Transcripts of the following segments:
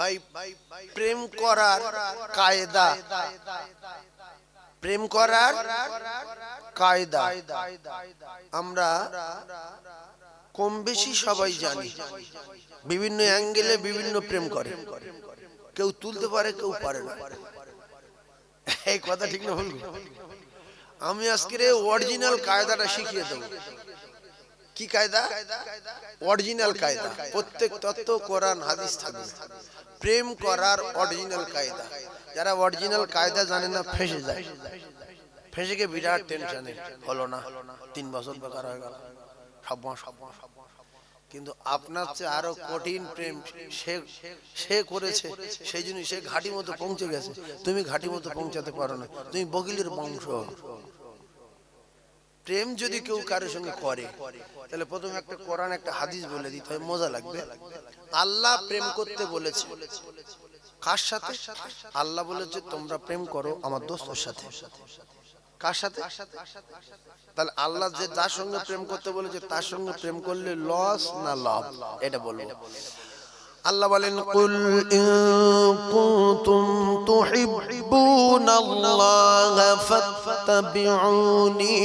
ভাই প্রেম করার কায়দা, প্রেম করার কায়দা আমরা কম বেশি সবাই জানি। বিভিন্ন অ্যাঙ্গেলে বিভিন্ন প্রেম করে, কেউ তুলতে পারে কেউ পারে না। এই কথা ঠিক না ভুল? আমি আজকে অরিজিনাল কায়দাটা শিখিয়ে দেবো। কি কায়দা? অরিজিনাল কায়দা। প্রত্যেক তত্ত্ব কোরআন হাদিস থাকবে। প্রেম করার অরিজিনাল কায়দা। যারা অরিজিনাল কায়দা জানে না ফেঁসে যায়, ফেঁসে গিয়ে বিরাট টেনশনে, হলো না, 3 বছর বেকার হয়ে গেল, সব। কিন্তু আপনার চেয়ে আরো কঠিন প্রেম সে করেছে, সেই জন্য সে ঘাটি মতো পৌঁছে গেছে। তুমি ঘাটি মতো পৌঁছাতে পারো না, তুমি বগিলের বংশ। প্রেম যদি কেউ কারোর সঙ্গে করে, তাহলে প্রথমে একটা কোরআন একটা হাদিস বলে দিতে হয়, মজা লাগবে। আল্লাহ প্রেম করতে বলেছে কার সাথে? আল্লাহ বলেছে তোমরা প্রেম করো আমার দোস্তের সাথে। কার সাথে? তাহলে আল্লাহ যে যার সঙ্গে প্রেম করতে বলেছে তার সঙ্গে প্রেম করলে লস না লাভ, এটা বলবো। আল্লাহ বলেন কুল ইন কুনতুম তুহিব্বুনাল্লাহ ফাত্তাবিউনি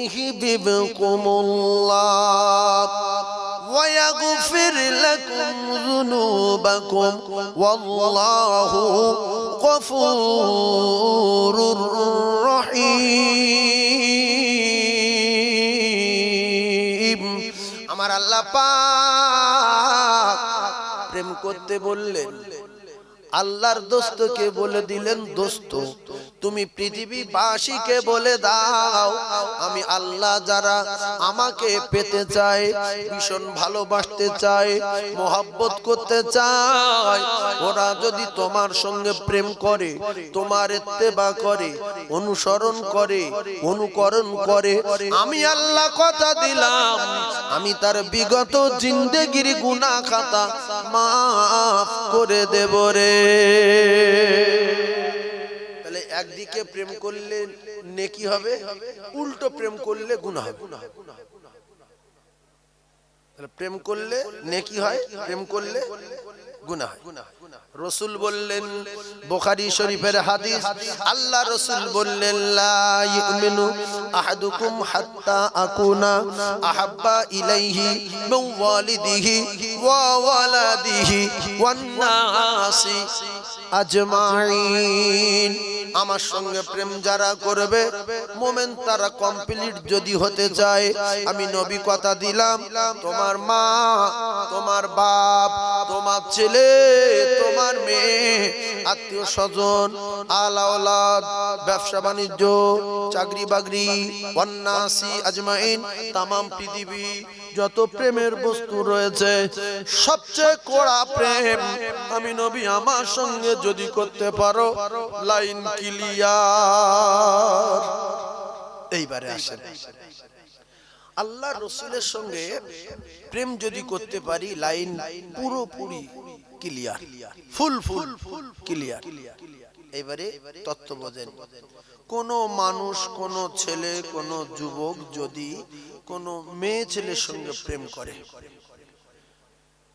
ইহবিবকুমুল্লাহ ওয়া ইয়াগফির লাকুম যুনুবাকুম ওয়াল্লাহু গফুরুর রহিম। আমার আল্লাহ পাক প্রেম করতে বললেন, আল্লাহর দোস্তকে বলে দিলেন, দোস্ত তুমি পৃথিবীবাসীকে বলে দাও আমি আল্লাহ যারা আমাকে পেতে চায়, ভীষণ ভালোবাসতে চায়, মোহাব্বত করতে চায়, ওরা যদি তোমার সঙ্গে প্রেম করে, তোমার ইত্তেবা করে, অনুসরণ করে, অনুকরণ করে, আমি আল্লাহ কথা দিলাম আমি তার বিগত জিন্দেগির গুনাহ খাতা মাফ করে দেব রে। তাহলে একদিকে প্রেম করলে নেকি হবে, উল্টো প্রেম করলে গুনাহ হবে। তাহলে প্রেম করলে নেকি হয়, প্রেম করলে গুনাহ হয়। রাসূল বললেন, বুখারী শরীফের হাদিস, আল্লাহ রাসূল বললেন লা ইউমিনু আহাদুকুম হাত্তা আকুনা আহাব্বা ইলাইহি মিন ওয়ালিদিহি ওয়া ওয়ালাদিহি ওয়ান নাসি আজমাইন। আমার সঙ্গে প্রেম যারা করবে মুমিন তারা কমপ্লিট যদি হতে চায়, আমি নবী কথা দিলাম তোমার মা, তোমার বাপ, তোমার ছেলে, তোমার মেয়ে, আত্মীয় স্বজন, আলা ওলাদ, ব্যবসা বাণিজ্য, চাকরি বাকরি, ওয়ান্নাসি আজমাইন, তামাম পৃথিবী যত প্রেমের বস্তু রয়েছে সবচেয়ে কড়া প্রেম আমি নবী আমার সঙ্গে যদি করতে পারো, লাইন ক্লিয়ার। এইবারে আসেন, আল্লাহ রসুলের সঙ্গে প্রেম যদি করতে পারি, লাইন পুরোপুরি ক্লিয়ার, ফুল ক্লিয়ার। এবারে তত্ত্ব বোঝেন। কোন মানুষ, কোন ছেলে, কোন যুবক যদি কোন মেয়ে ছেলের সঙ্গে প্রেম করে,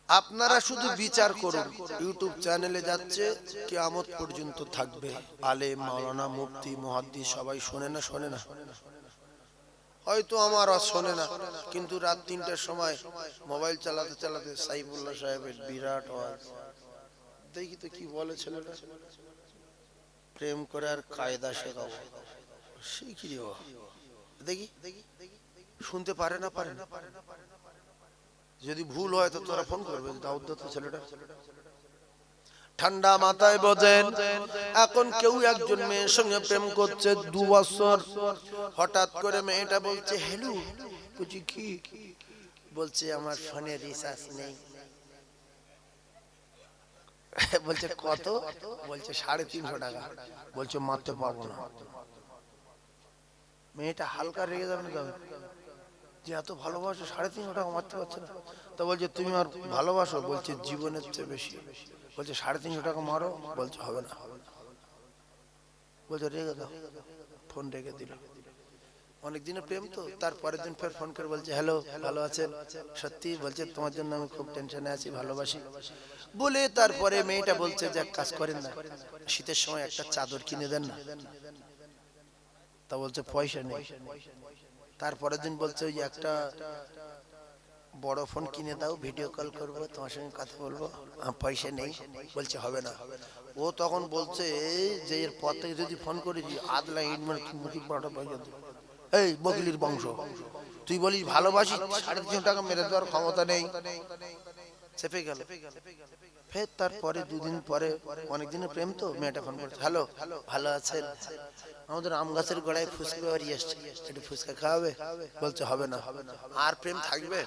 আপনারা শুধু বিচার করুন, ইউটিউব চ্যানেলে যাচ্ছে, কিয়ামত পর্যন্ত থাকবে, আলেম, মাওলানা, মুফতি, মুহাদ্দিস সবাই শোনে না? শোনে না? হয়তো আমার শোনে না, কিন্তু রাত 3টার সময় মোবাইল চালাতে চালাতে সাইফুল্লাহ সাহেবের বিরাট আওয়াজ, দেখি তো কি বলে ছেলেটা, প্রেম করার কায়দা শেখাবো, শিখি রে বাবা, দেখি শুনতে পারে না? পারে না? যদি ভুল হয় তো তোরা ফোন করবে, দাউদ তো ছেলেটা। ঠান্ডা মাথায় বোঝেন, এখন কেউ একজন মেয়ের সঙ্গে প্রেম করছে 2 বছর, হঠাৎ করে মেয়েটা বলছে হ্যালো, বুঝি কি বলছে, আমার ফোনে রিচার্জ নেই। বলছে কত? বলছে 350 টাকা। বলছে মারতে পারবো না। মেয়েটা হালকা রেগে যাবে না যে এত ভালোবাসো 350 টাকা মারতে পারছে না? তো বলছে তুমি আর ভালোবাসো? বলছে জীবনের চেয়ে বেশি। বলছে 350 টাকা মারো। বলছে হবে না। বলছে রেগে দাও। ফোন রেখে দিল। অনেকদিনের প্রেম তো, তারপরের দিন ফের ফোন করে বলছে হ্যালো ভালো আছেন? সত্যি বলছে তোমার জন্য আমি খুব টেনশনে আছি, ভালোবাসি বলে। তারপরে মেয়েটা বলছে যে এক কাজ করেন না, শীতের সময় একটা চাদর কিনে দেন না। তা বলছে পয়সা নেই। তারপরের দিন বলছে ওই একটা বড় ফোন কিনে দাও, ভিডিও কল করবো, তোমার সঙ্গে কথা বলবো। পয়সা নেই। বলছে হবে না। ও তখন বলছে যে এর পর থেকে যদি ফোন করে দিই আদলা ইট মানে মুখি বড় পয়সা দেবো। এই বকিলির বংশ, তুই বলিস ভালোবাসি, 350 টাকা মেরে দেওয়ার ক্ষমতা নেই। চেপে গেল। ফের তারপরে দুদিন পরে, অনেক দিনের প্রেম তো, মেয়েটা ফোন করছে হ্যালো ভালো আছেন? আমাদের আম গাছের গোড়ায় ফুচকা বাড়ি আসছে, একটু ফুচকা খাওয়াবে? বলছে হবে না। আর প্রেম থাকবে?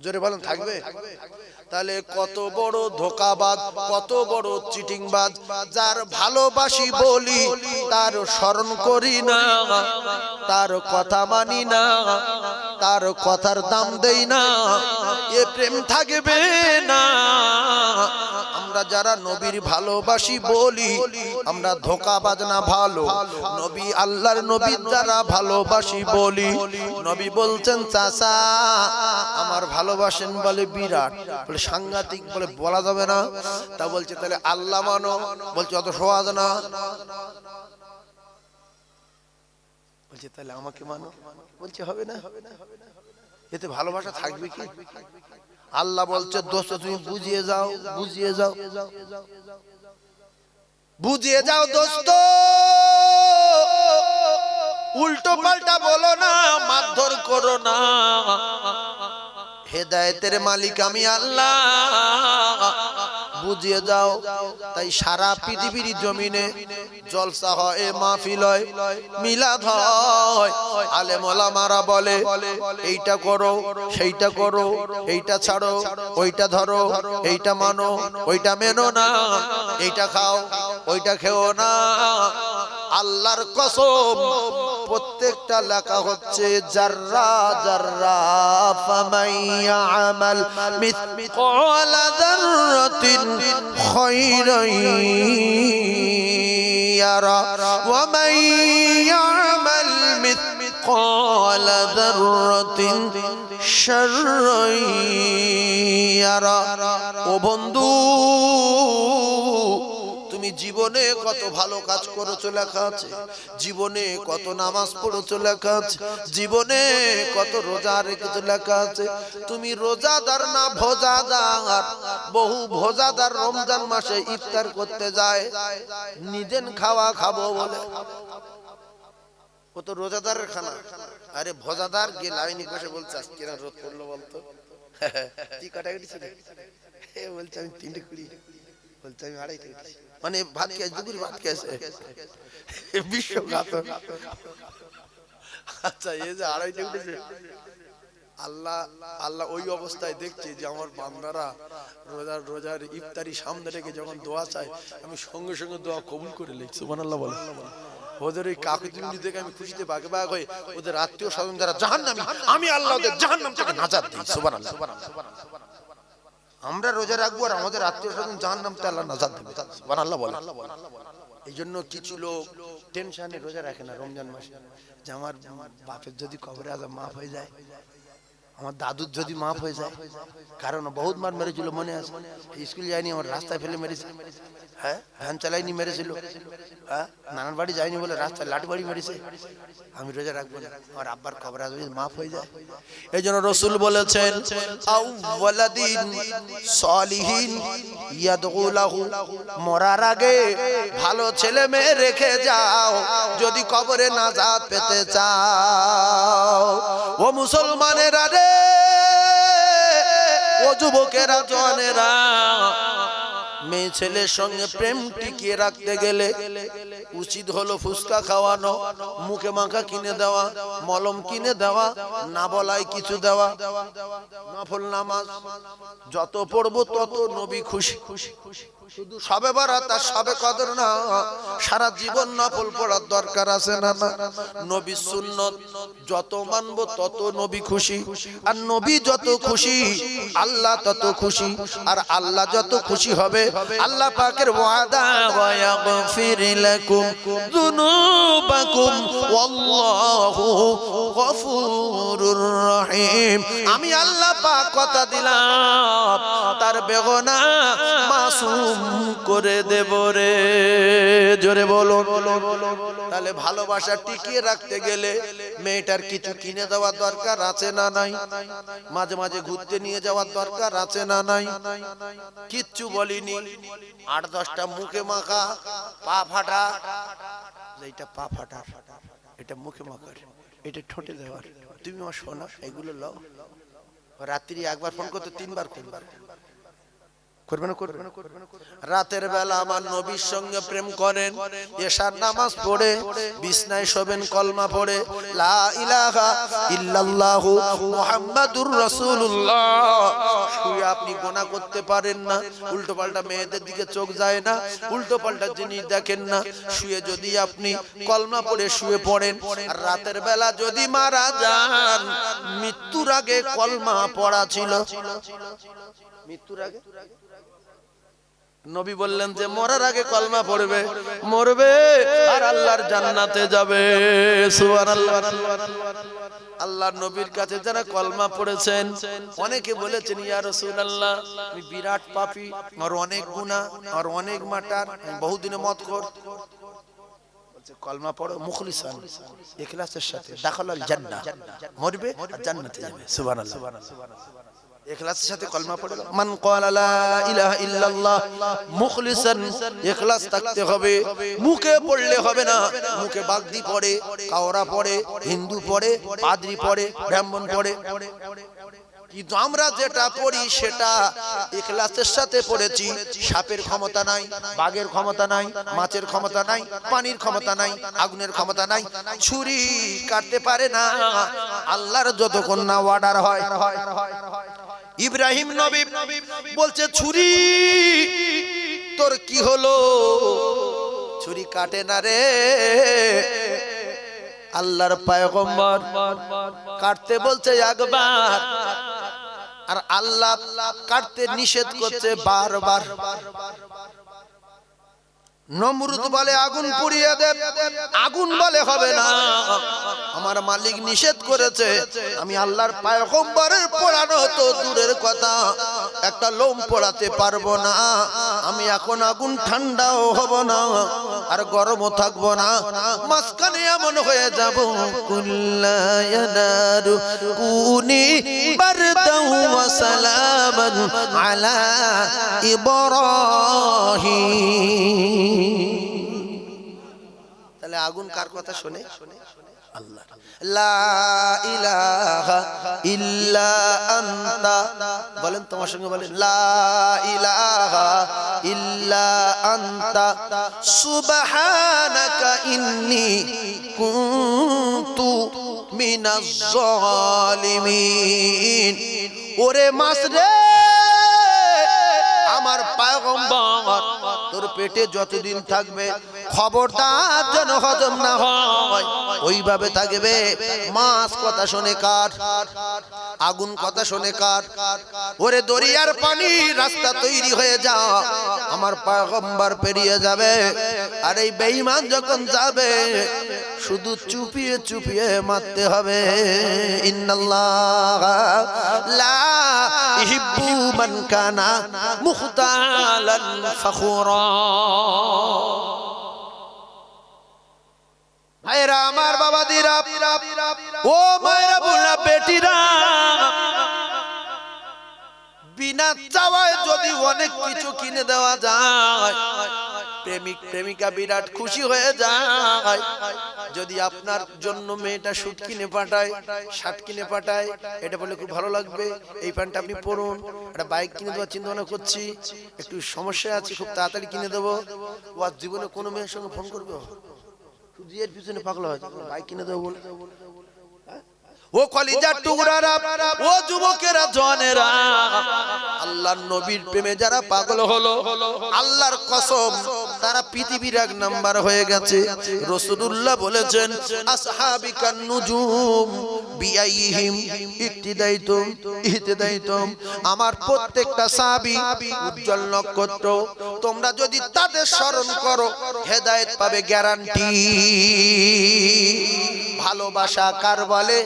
জোরে বলেন থাকবে? তাহলে কত বড় ধোঁকাবাজ, কত বড় চিটিংবাজ, যার ভালোবাসি বলি তার স্মরণ করি না, তার কথা মানি না, তার কথার দাম দেই না, এ প্রেম থাকবে না। আমরা যারা নবীর ভালোবাসি বলি আমরা ধোঁকাবাজ না ভালো? নবী আল্লাহর নবী যারা ভালোবাসি বলি, নবী বলছেন চাচা আমার ভালোবাসেন বলে বিরাট, বলে সাংঘাতিক, বলে বলা যাবে না। তা বলছে তাহলে আল্লাহ মানো? বলছে অত সহজ না। বলছে তাহলে আমাকে মানো? বলছে হবে না। এতে ভালোবাসা থাকবে কি? আল্লাহ বলছে দোস্ত তুমি বুঝিয়ে যাও, বুঝিয়ে যাও, বুঝিয়ে যাও দোস্ত, উল্টো পাল্টা বলো না, মারধর করো না। হেদায়েতের মালিক আমি আল্লাহ, বুঝিয়ে যাও। তাই সারা পৃথিবীর জমিনে জলসা হয়, মাহফিল হয়, মিলাদ হয়, আলেম ওলামারা বলে এইটা করো সেইটা করো, এইটা ছাড়ো ওইটা ধরো, এইটা মানো ওইটা মেনো না, এইটা খাও ওইটা খেও না। আল্লাহর কসম প্রত্যেকটা লেখা হচ্ছে জাররা জাররা, ফামাইয়া আমাল মিসকালা যাররাতিন খায়রান ইয়ারা ওয়া মাইয়া আমাল মিসকালা যাররাতিন শাররান ইয়ারা। ও বন্ধু, তুমি জীবনে কত ভালো কাজ করেছো লেখা আছে, জীবনে কত নামাজ পড়েছো লেখা আছে, জীবনে কত রোজা রেখেছো লেখা আছে। তুমি রোজাদার না ভোজাদার? বহু ভোজাদার রমজান মাসে ইফতার করতে যায় নিজের খাওয়া খাবো বলে, ও তো রোজাদারের খানা। আরে ভোজাদার গিয়ে লাইনে বসে বলছে আজকে না রোদ পড়লো বলতো, তুই কটা কেটেছিল? বলছে আমি 3টে 20। বলছে আমি 2.5 কেটেছি। মানে ভাত খেয়ে দুপুর ভাত খেয়েছে বিশ্বঘাতক। আচ্ছা এই যে 2.5 উঠেছে, আল্লাহ আল্লাহ ওই অবস্থায় দেখছে যে আমার বান্দারা রোজার ইফতারি সামনে রেখে যখন দোয়া চায় আমি সঙ্গে সঙ্গে দোয়া কবুল করে লি। সুবহানাল্লাহ বলে। ওদের ওই কাকুতি দেখে আমি খুশিতে বাগে বাগ হয়ে ওদের আত্মীয় স্বজন যারা জাহান্নামী, আমি আল্লাহ ওদের জাহান্নাম থেকে নাজাত দিই। সুবহানাল্লাহ। আমরা রোজা রাখবো আর আমাদের আত্মীয় স্বজন জাহান্নাম থেকে আল্লাহ নাজাত দেবে। সুবহানাল্লাহ বলে। এই জন্য কিছু লোক টেনশনে রোজা রাখে না রমজান মাসে, যে আমার বাপের যদি কবরে আযাব মাফ হয়ে যায়, আমার দাদুর যদি মাফ হয়ে যায়। কারণ বহুত মার মেরেছিল, মনে আছে? স্কুল যায়নি, আমার রাস্তায় ফেলে মেরেছে। হ্যাঁ, ভ্যান চালাইনি মেরেছিল। হ্যাঁ, নানার বাড়ি যায়নি বলে রাস্তায় লাঠি বাড়ি মেরেছে। আমি রোজা রাখবো না, আমার আব্বার কবর আযাব যদি মাফ হয়ে যায়। এই জন্য রাসূল বলেছেন আউওয়ালাদিন সালিহিন ইয়াদউ লাহু, মরার আগে ভালো ছেলে মেয়ে রেখে যাও যদি কবরে নাজাত পেতে চাও। ও মুসলমানেরা রে, ও যুবকেরা জওয়ানেরা, মেয়ে ছেলের সঙ্গে প্রেম টিকিয়ে রাখতে গেলে উচিত হলো ফুসকা খাওয়ানো, মুখে মাখা কিনে দেওয়া, মলম কিনে দেওয়া, না বলায় কিছু দেওয়া। নফল নামাজ যত পড়বো তত নবী খুশি। শুধু সবে বরাত আর সবে কদর না, সারা জীবন নফল পড়ার দরকার আছে না? নবী সুন্নত যত মানবো তত নবী খুশি, আর নবী যত খুশি আল্লাহ তত খুশি, আর আল্লাহ যত খুশি হবে আল্লাহ পাকের ওয়াদা ওয়া ইয়াগফির লাকুম যুনুবাকুম ওয়াল্লাহু গফুরুর রহিম। আমি আল্লাহ পাক কথা দিলাম তার বেগুনাহ মাসুম করে দেব রে। জোরে বলো। তাহলে ভালোবাসা টিকিয়ে রাখতে গেলে মেয়েটার কিছু কিনে দেওয়ার দরকার আছে না নাই? মাঝে মাঝে ঘুরতে নিয়ে যাওয়ার দরকার আছে না নাই? কিচ্ছু বলিনি, 8-10টা মুখে মাখা, পা ফাটা, এইটা পা ফাটা, এটা মুখে মাখার, এটা ঠোঁটে দেওয়ার, তুমি আমার শোনা, এগুলো লও। রাত্রি একবার ফোন করতে 3বার করবে না, করবে না। রাতের বেলা আমার নবীর সঙ্গে প্রেম করেন, এশার নামাজ পড়ে বিছনায় শোবেন, কলমা পড়ে লা ইলাহা ইল্লাল্লাহু মুহাম্মাদুর রাসূলুল্লাহ। শুয়ে আপনি গুনাহ করতে পারেন না, উল্টো পাল্টা মেয়েদের দিকে চোখ যায় না, উল্টো পাল্টা জিনিস দেখেন না। শুয়ে যদি আপনি কলমা পড়ে শুয়ে পড়েন, আর রাতের বেলা যদি মারা যান, মৃত্যুর আগে কলমা পড়া ছিল, মৃত্যুর আগে নবী বললেন যে মরার আগে কলমা পড়বে, মরবে আর আল্লাহর জান্নাতে যাবে। সুবহানাল্লাহ। আল্লাহর নবীর কাছে যারা কলমা পড়েছেন, অনেকে বলেছেন ইয়া রাসূলুল্লাহ আমি বিরাট পাপী, আর অনেক গুনাহ, আর অনেক মাটার, বহুদিনে মদখোর। বলছে কলমা পড়ো মুখলিসান, ইখলাসের সাথে, দাখালাল জান্নাহ, মরবে আর জান্নাতে যাবে। সুবহানাল্লাহ। ইখলাসের সাথে কলমা পড়ে, মান ক্বালা লা ইলাহা ইল্লাল্লাহ মুখলিসান, ইখলাস থাকতে হবে। মুখে পড়লে হবে না, মুখে বাগদি পড়ে, কাওরা পড়ে, হিন্দু পড়ে, পাদ্রী পড়ে, ব্রাহ্মণ পড়ে, কিন্তু আমরা যেটা পড়ি সেটা ইখলাসের সাথে পড়েছি। সাপের ক্ষমতা নাই, বাঘের ক্ষমতা নাই, মাছের ক্ষমতা নাই, পানির ক্ষমতা নাই, আগুনের ক্ষমতা নাই, ছুরি কাটতে পারে না আল্লাহর যতক্ষণ না অর্ডার হয়। ইব্রাহিম নবী বলছে ছুরি তোর কি হলো, ছুরি কাটে না রে। আল্লাহর পয়গম্বর কাটতে বলছে একবার, আর আল্লাহ কাটতে নিষেধ করছে বারবার। নমরুদ বলে আগুন পুড়িয়ে দে, আগুন বলে হবে না, আমার মালিক নিষেধ করেছে। আমি আল্লাহর পয়গম্বরের পোড়ানো তো দূরের কথা, একটা লোম পোড়াতে পারবো না। আমি এখন আগুন ঠান্ডাও হব না আর গরমও থাকবো না, মাঝখানে এমন হয়ে যাব। কুল্লা ইয়ানারু কুনি বারদাও ওয়া সালামান আলা ইব্রাহিম। তাহলে আগুন কার কথা শোনে? আল্লাহ। লা ইলাহা ইল্লা আনতা, বলেন তোমার সঙ্গে বলেন লা ইলাহা ইল্লা আনতা সুবহানাকা ইন্নী কুনতু মিনাজ জালিমিন। ওরে মাসরে, আমার পয়গম্বর তোর পেটে যতদিন থাকবে খবরদার যেন হজম না হয়, ওইভাবে থাকবে। মাছ কথা শোনে কার? আগুন কথা শোনে কার? ওরে দরিয়ার পানি রাস্তা তৈরি হয়ে যা, আমার পয়গম্বর পেরিয়ে যাবে, আর এই বেঈমান যখন যাবে শুধু চুপিয়ে চুপিয়ে মারতে হবে। ইন্নাল্লাহা লা ইহিব্বু মান কানা মুখতালান ফখুরা। ভাইরা আমার, বাবাদিরা, ও মায়েরা, বোনেরা, বেটিরা, বিনা চাওয়ায় যদি অনেক কিছু কিনে দেওয়া যায়, প্রেমিক প্রেমিকা বিরাট খুশি হয়ে যায়। যদি আপনার জন্য মেয়েটা স্যুট কিনে পাঠায়, শার্ট কিনে পাঠায়, এটা বলে খুব ভালো লাগবে, এই প্যান্টটা আপনি পরুন, একটা বাইক কিনে দেওয়ার চিন্তা ভাবনা করছি, একটু সমস্যা আছে, খুব তাড়াতাড়ি কিনে দেবো। ও আর জীবনে কোনো মেয়ের সঙ্গে ফোন করবে? শুধু এর পিছনে পাগল হয়, বাইক কিনে দেবো বলে। ও কলিজার টুকরারা, ও যুবকেরা, জওয়ানেরা, আল্লাহর নবীর প্রেমে যারা পাগল হলো, আল্লাহর কসম তারা পৃথিবীর এক নাম্বার হয়ে গেছে। রাসূলুল্লাহ বলেছেন, আসহাবিকান নুজুম বিআইহিম ইক্তিদাইতুম ইহতিদাইতুম, আমার প্রত্যেকটা সাহাবী উজ্জ্বল নক্ষত্র, তোমরা যদি তাদের স্মরণ করো হেদায়েত পাবে, গ্যারান্টি। ভালোবাসা কার বলে?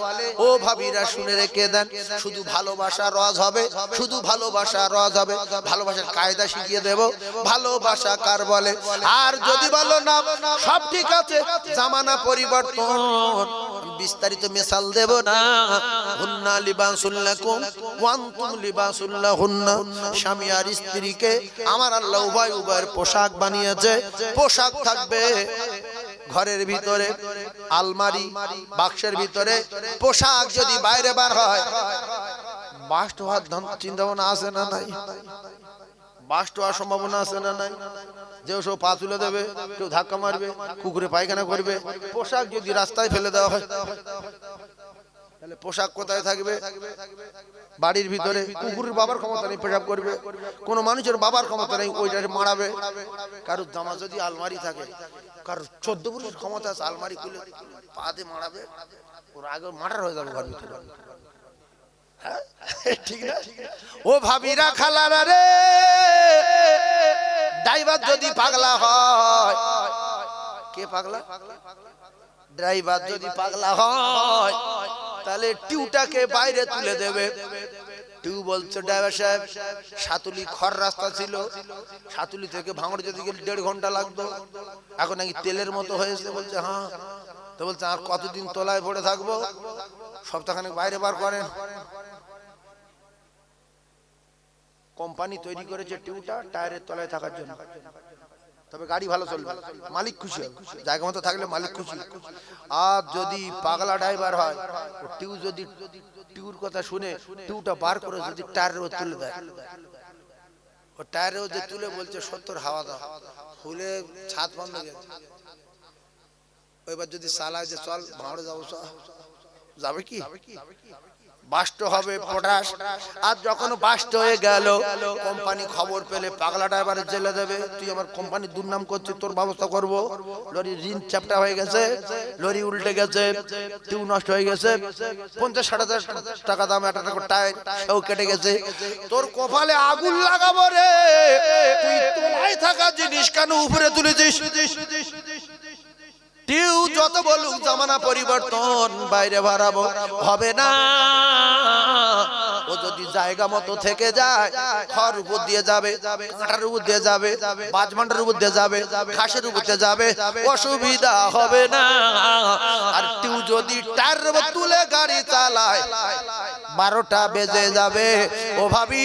ও ভাবিরা শুনে রেখে দেন, শুধু ভালোবাসা রজ হবে, শুধু ভালোবাসা রজ হবে। ভালোবাসার কায়দা শিখিয়ে দেব। ভালোবাসা কার বলে? আর যদি বলো না সব ঠিক আছে, জামানা পরিবর্তন, বিস্তারিত মিসাল দেব না। হুন্না লিবাসুল লাকুম ওয়া আনতুম লিবাসুল লাহুন্না। স্বামী আর স্ত্রীকে আমার আল্লাহ উভয় উভয়ের পোশাক বানিয়েছে। পোশাক থাকবে ঘরের ভিতরে, আলমারি বাক্সের ভিতরে। পোশাক যদি বাইরে বার হয়, বাস্ট হওয়ার চিন্তা ভাবনা আছে না নাই? বাস্ট হওয়ার সম্ভাবনা আছে না নাই? যে সব পা তুলে দেবে, কেউ ধাক্কা মারবে, কুকুরে পায়খানা করবে। পোশাক যদি রাস্তায় ফেলে দেওয়া হয়, তাহলে পোশাক কোথায় থাকবে? বাড়ির ভিতরে। কুকুরের বাবার ক্ষমতা নেই পেশাব করবে, কোন মানুষের বাবার ক্ষমতা নেই ওইটা মারাবে। কারোর জামা যদি আলমারি থাকে, কারোর 14 পুরুষ ক্ষমতা আছে আলমারি খুলে পা দিয়ে মারাবে, ওর আগে মার্ডার হয়ে যাবে ঘর ভিতরে। ঠিক না? ও ভাবিরা, খালারা রে, ড্রাইভার যদি পাগলা হয়, কে পাগলা? ড্রাইভার যদি পাগলা হয়, তাহলে টিউটাকে বাইরে তুলে দেবে। টিউ বলছে, ড্রাইভার সাহেব, সাতুলি খড় রাস্তা ছিল, সাতুলি থেকে ভাঙড় যেতে গেলে 1.5 ঘন্টা লাগতো, এখন নাকি তেলের মতো হয়েছে। বলছে হ্যাঁ। তো বলছে আর কতদিন তলায় পড়ে থাকবো? সপ্তাহখানেক বাইরে বার করেন। কোম্পানি তৈরি করেছে টিউটা টায়ারের তলায় থাকার জন্য, তবে গাড়ি ভালো চলবে, মালিক খুশি হবে, জায়গা মতো থাকলে মালিক খুশি। আর যদি পাগলা ড্রাইভার হয়, টিউ যদি টিউর কথা শুনে টিউটা বার করে যদি টায়ারের উপর তুলে দেয়, ও টায়ারের উপর তুলে বলছে 70 হাওয়া দাও, খুলে ছাদ বন্ধ গেছে। ওইবার যদি চালায় যে চল ভাড়ে যাবো, যাবে কি? বাস্ট হবে পটাশ। আর যখন বাস্ট হয়ে গেল, কোম্পানি খবর পেলে পাগলা ড্রাইভারের জেলে দেবে। তুই আমার কোম্পানির দুর্নাম করছিস, তোর ব্যবস্থা করব। লরির ঋণ চ্যাপ্টা হয়ে গেছে, লরি উল্টে গেছে, টিউ নষ্ট হয়ে গেছে, 50-60 হাজার টাকা দাম একটা টায়ার সেও কেটে গেছে। তোর কপালে আগুন লাগাবো রে, তুই তোলাই থাকা জিনিস কেন উপরে তুলেছিস? টিউ যত বলুক জামানা পরিবর্তন, বাইরে বাড়াবো, হবে না। ও যদি জায়গা মতো থেকে যায়, খড় উপর দিয়ে যাবে, কাঁটার উপর দিয়ে যাবে, বাজমান্ডার উপর দিয়ে যাবে, ঘাসের উপর দিয়ে যাবে, অসুবিধা হবে না। আর টিউ যদি টায়ার তুলে গাড়ি চালায়, 12টা বেজে যাবে। ও ভাবি,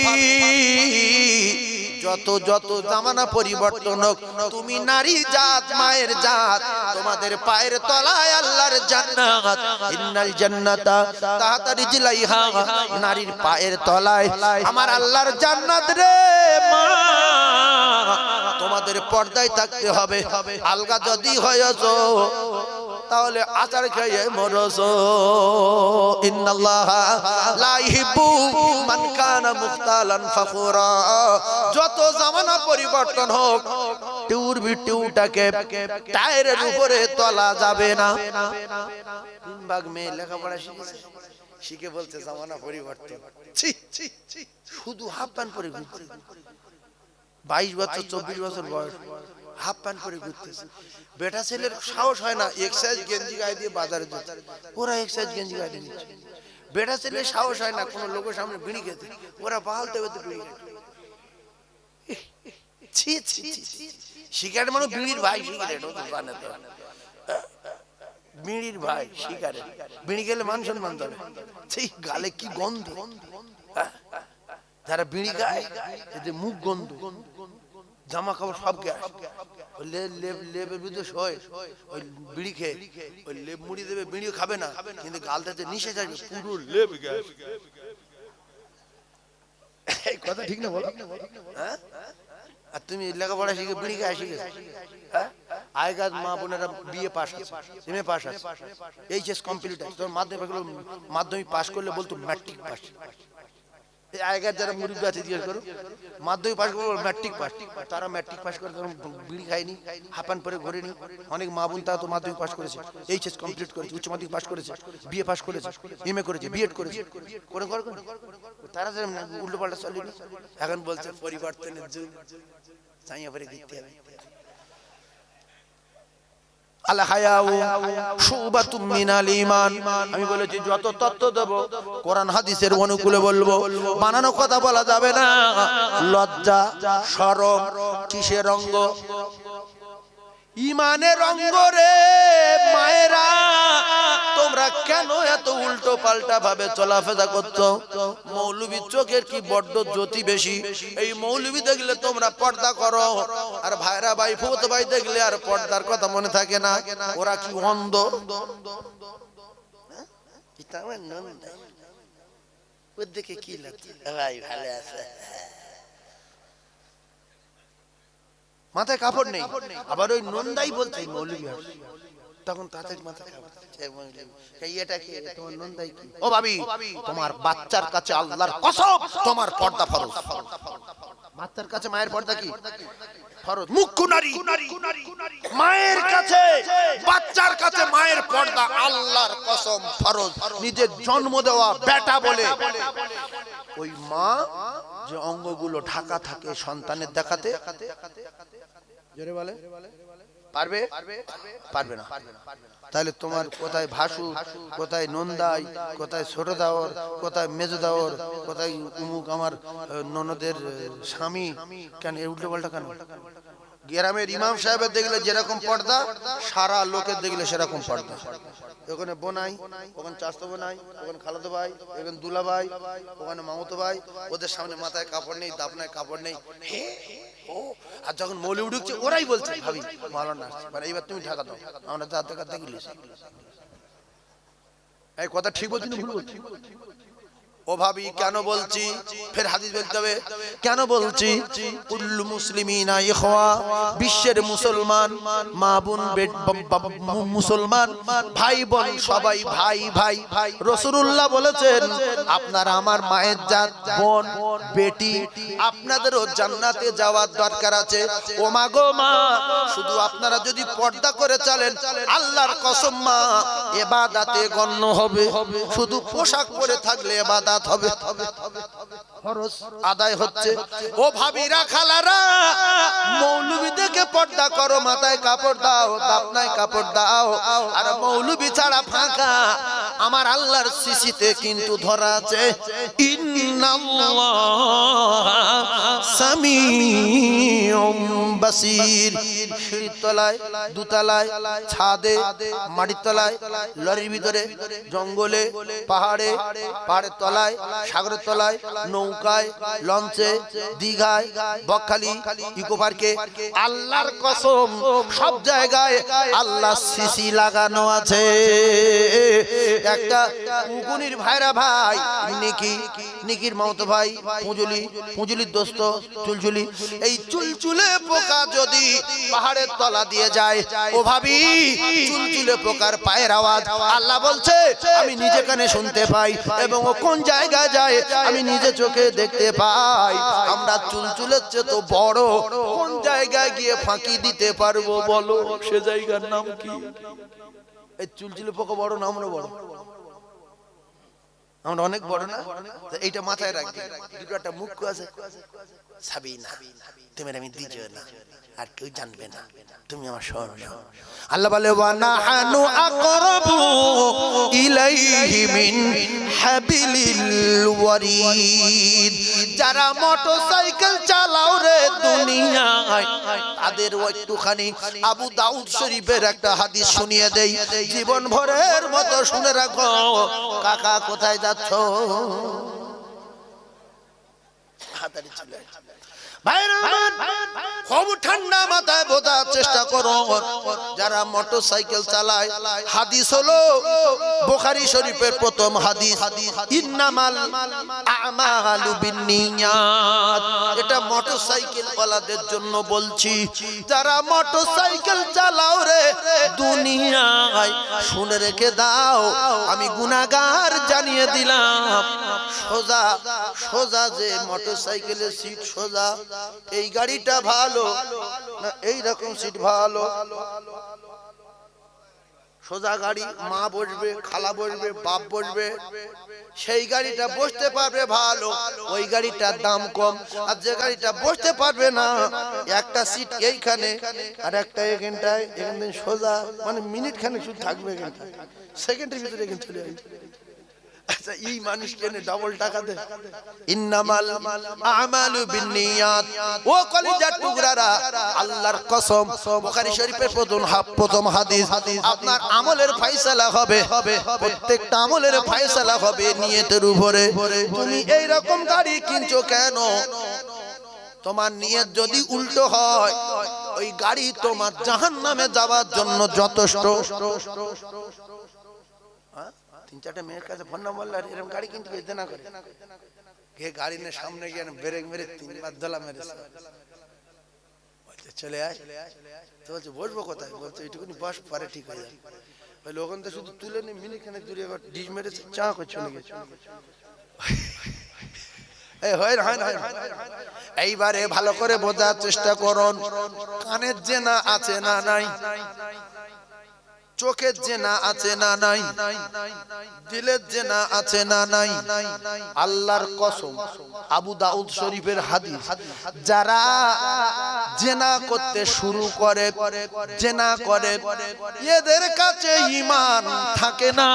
যত যত জামানা পরিবর্তন হোক, তুমি নারী জাত, মায়ের জাত, তোমাদের পায়ের তলায় আল্লাহর জান্নাত। ইন্নাল জান্নাতা তাহতা রিজলাইহা, নারীর পায়ের তলায় আমার আল্লাহর জান্নাত রে মা। তোমাদের পর্দায় থাকতে হবে, আলগা যদি হয়েছো তাহলে আচার খেয়ে মরছো। ইন্নাল্লাহা লা ইহিব্বু মান কানা মুখতালান ফাখুরা। যত জামানা পরিবর্তন হোক, টিউর টিউটাকে টায়ারের উপরে তোলা যাবে না। 3 ভাগ মেয়ে লেখাপড়া শিখেছে, শিখে বলছে জামানা পরিবর্তন। ছি ছি, শুধু হাফ প্যান্ট পরে ঘুরছে, 22 বছর 24 বছর বয়স, হাফ প্যান্ট পরে ঘুরতেছে। বেটা ছেলের সাহস হয় না এক্সাইজ গেঞ্জি গায়ে দিয়ে বাজারে যেতে, ওরা এক্সাইজ গেঞ্জি গায়ে দিয়ে নিচ্ছে। বেটা ছেলের সাহস হয় না কোনো লোকের সামনে বিড়ি খেতে, ওরা বাহালতে হতে বিড়ি খেতে। ছি ছি, সিগারেট মানে বিড়ির ভাই, সিগারেট বিড়ির ভাই সিগারেট, বিড়ি খেলে মান সম্মান দেবে। সেই গালে কি গন্ধ, যারা বিড়ি গায় এদের মুখ গন্ধ, জামা কাপড় সব গ্যাস, লেবের ভিতরে শোয়, ওই বিড়ি খেয়ে ওই লেপ মুড়ি দেবে, বিড়িও খাবে না, কিন্তু গালটাতে নিশে যাবে, পুরো লেপ গ্যাস। এই কথা ঠিক না বলো? হ্যাঁ, আর তুমি লেখাপড়া শিখে বিড়ি খায় শিখেছো? হ্যাঁ, আগেকার মা বোনেরা বিএ পাস আছে, এমএ পাস আছে, এইচএস কমপ্লিট আছে, তোর মাধ্যমিক পাস করলে বলতো ম্যাট্রিক পাস। এই আগেকার যারা মুরব্বী আছে জিজ্ঞেস করো, মাধ্যমিক পাস করবো ম্যাট্রিক পাস, তারা ম্যাট্রিক পাস করে বিড়ি খায়নি, হাঁপান পরে ঘোরেনি। অনেক মা বোন তারা তো মাধ্যমিক পাস করেছে, এইচএস কমপ্লিট করেছে, উচ্চ মাধ্যমিক পাস করেছে, বিএ পাস করেছে, এমএ করেছে, বিএড করেছে, করে তারা উল্টো পাল্টা চলেনি। এখন বলছে পরিবর্তনের যুগ, চাইয়া পরে দেখতে হবে। আল হায়াউ শুবাতুম মিনাল ঈমান। আমি বলেছি যত তত্ত্ব দেব কোরআন হাদিসের অনুকূলে বলবো, বানানো কথা বলা যাবে না। লজ্জা শরম কিসের অঙ্গ? ঈমানের অঙ্গ রে মায়েরা। তোমরা কেন এত উল্টো পাল্টা ভাবে চলাফেরা করছো? মৌলবীর চোখের কি বড্ড জ্যোতি বেশি। এই মৌলবী দেখলে তোমরা পর্দা করো, আর ভাইরা ভাই ফুফাতো ভাই দেখলে আর পর্দার কথা মনে থাকে না। ওরা কি অন্ধ? ওর দিকে কি লাগছে ভাই? ভালো আছে, মাথায় কাপড় নেই, আবার ওই নন্দাই বলছে মৌলবী। তখন তাদের মাথায় ও ভাবি, তোমার বাচ্চার কাছে আল্লাহর কসম তোমার পর্দা ফরজ। বাচ্চার কাছে মায়ের পর্দা কি ফরজ? মুখ্য নারী মায়ের কাছে, বাচ্চার কাছে মায়ের পর্দা আল্লাহর কসম ফরজ। নিজের জন্ম দেওয়া বেটা বলে ওই মা যে অঙ্গগুলো ঢাকা থাকে সন্তানের দেখাতে, জোরে বলে পারবে? পারবে না। তাহলে তোমার কোথায় ভাসু, কোথায় নন্দাই, কোথায় ছোট দাওর, কোথায় মেজো দাওর, কোথায় উমুক আমার ননদের স্বামী, কেন এর উল্টো পাল্টা কেন? গ্রামের ইমাম সাহেবের দেখলে যেরকম পর্দা, সারা লোকের দেখলে সেরকম পর্দা। ওখানে বোনাই, ওখানে চাচতো বোনাই, ওখানে খালাতো ভাই, ওখানে দুলা ভাই, ওখানে মামতো ভাই, ওদের সামনে মাথায় কাপড় নেই, দাপনায় কাপড় নেই। ও আর যখন মৌলবী ঢুকছে ওরাই বলছে ভাবি মাওলানা মানে এইবার তুমি ঢাকা দাও, আমরা তো হাতে কাতে গেলি। এই কথা ঠিক বলছি না ভুল বলছি? ও ভাবি কেন বলছি, ফের হাদিস বলতে হবে কেন বলছি। কুল্লু মুসলিমিনা ইখওয়া, বিশ্বের মুসলমান মা বোন মুসলমান ভাই বোন সবাই ভাই ভাই। রাসূলুল্লাহ বলেছেন আপনারা আমার মায়ের জাত বোন বেটি, আপনাদেরও জান্নাতে যাওয়ার দরকার আছে। ও মা গো মা, শুধু আপনারা যদি পর্দা করে চলেন আল্লাহর কসম মা ইবাদতে গণ্য হবে। শুধু পোশাক পরে থাকলে ইবাদত হবে, ফরজ আদায় হচ্ছে। ও ভাবিরা খালারা, মৌলবী দেখে পর্দা করো, মাথায় কাপড় দাও, দাপনায় কাপড় দাও। আর মৌলবী ছাড়া ফাঁকা আমার আল্লাহর সিসিতে কিন্তু ধরা আছে ইন্নাল্লাহ সামিউম বাসীর। সিঁড়ির তলায়, দুতলায়, ছাদে, মাটির তলায়, লরির ভিতরে, জঙ্গলে, পাহাড়ে, পাহাড়ের তলায়, সাগরের তলায়, নৌকায়, লঞ্চে, দীঘায়, বকখালি, ইকো পার্কে, আল্লাহর কসম সব জায়গায় আল্লাহ সিসি লাগানো আছে। একটা উগুনির ভাইরা ভাই নিকির মাওতো ভাই পুঁজুলির দোস্ত চুলচুলি, এই চুলচুলে পোকা যদি পাহাড়ের তলা দিয়ে যায়, ও ভাবি চুলচুলে পোকার পায়ের আওয়াজ আল্লাহ বলছে আমি নিজে কানে শুনতে পাই, এবং ও কোন জায়গায় যায় আমি নিজে চোখে দেখতে পাই। আমরা চুলচুলের চেয়ে তো বড় কোন জায়গায় গিয়ে ফাঁকি দিতে পারবো বলো? সে জায়গার নাম কি? এই চুলচুলে পোকা বড় না আমরা বড়? আমরা অনেক বড় না? এইটা মাথায় রাখবে। দুটো একটা মুখ আছে, সাবিনা তুমি আমি দ্বিতীয় না, আর কেউ জানবে না, তুমি আমার স্বর্ণ। আল্লাহ বলে ওয়া নাহানু আকরাবু ইলাইহি মিন হাবিলিল ওয়ারিদ। যারা মোটরসাইকেল চালাও রে দুনিয়ায়, তাদের একটুখানি আবু দাউদ শরীফের একটা হাদিস শুনিয়ে দেই, জীবন ভরের মতো শুনে রাখো। কাকা কোথায় যাচ্ছ? ভাইরা খুব ঠান্ডা মাথায় বোঝার চেষ্টা করো। যারা মোটরসাইকেল চালায়, হাদিস হলো বুখারী শরীফের প্রথম হাদিস, ইন্নামাল আমালু বিন্নিয়াত। এটা মোটরসাইকেল ওয়ালাদের জন্য বলছি। যারা মোটরসাইকেল চালাও রে দুনিয়ায়, শুনে রেখে দাও, আমি গুনাহগার জানিয়ে দিলাম। সোজা সোজা যে মোটরসাইকেলের সিট সোজা, এই গাড়িটা ভালো না এই রকম সিট ভালো? সোজা গাড়ি, মা বসবে, খালা বসবে, বাপ বসবে, সেই গাড়িটা বসতে পারবে ভালো, ওই গাড়িটার দাম কম। আর যে গাড়িটা বসতে পারবে না, একটা সিট এইখানে আর একটা এখানটায়, এখানে সোজা, মানে মিনিট খানে শুধু থাকবে, এখানটা সেকেন্ডের ভিতরে এখানে চলে আসবে। আচ্ছা, এই মানুষ কেন ডাবল টাকা দেয়? ইন্নামাল আমালু বিন্নিয়াত। ও কলিজার টুকরারা, আল্লাহর কসম, বুখারী শরীফের প্রথম হাদিস, আপনার আমলের ফয়সালা হবে, প্রত্যেকটা আমলের ফয়সালা হবে নিয়তের উপরে। তুমি এই রকম গাড়ি কিনছো কেন? তোমার নিয়ত যদি উল্টো হয়, ওই গাড়ি তোমার জাহান্নামে যাওয়ার জন্য যথেষ্ট। তিন চারটা মেয়ের কাছে ফোন নাম্বার বললে এরকম গাড়ি কিনতে যেতে না করে, কে গাড়ি নিয়ে সামনে গিয়ে ব্রেক মেরে তিনবার দোলা মেরেছে, বলছে চলে আয়। তো বলছে বসবো কোথায়? বলছে এইটুকুনি বস, পরে ঠিক হয়ে যাবে। ওই লোকন তো শুধু তুলে নিয়ে মিনিখানে দূরে একবার ডিজ মেরেছে, চা করে চলে গেছে। এইবারে ভালো করে বোঝার চেষ্টা করুন, কানের জেনা আছে না নাই, চোখের জেনা আছে না নাই, দিলের জেনা আছে না নাই। আল্লাহর কসম, আবু দাউদ শরীফের হাদিস, যারা জেনা করতে শুরু করে, জেনা করে, এদের কাছে ঈমান থাকে না,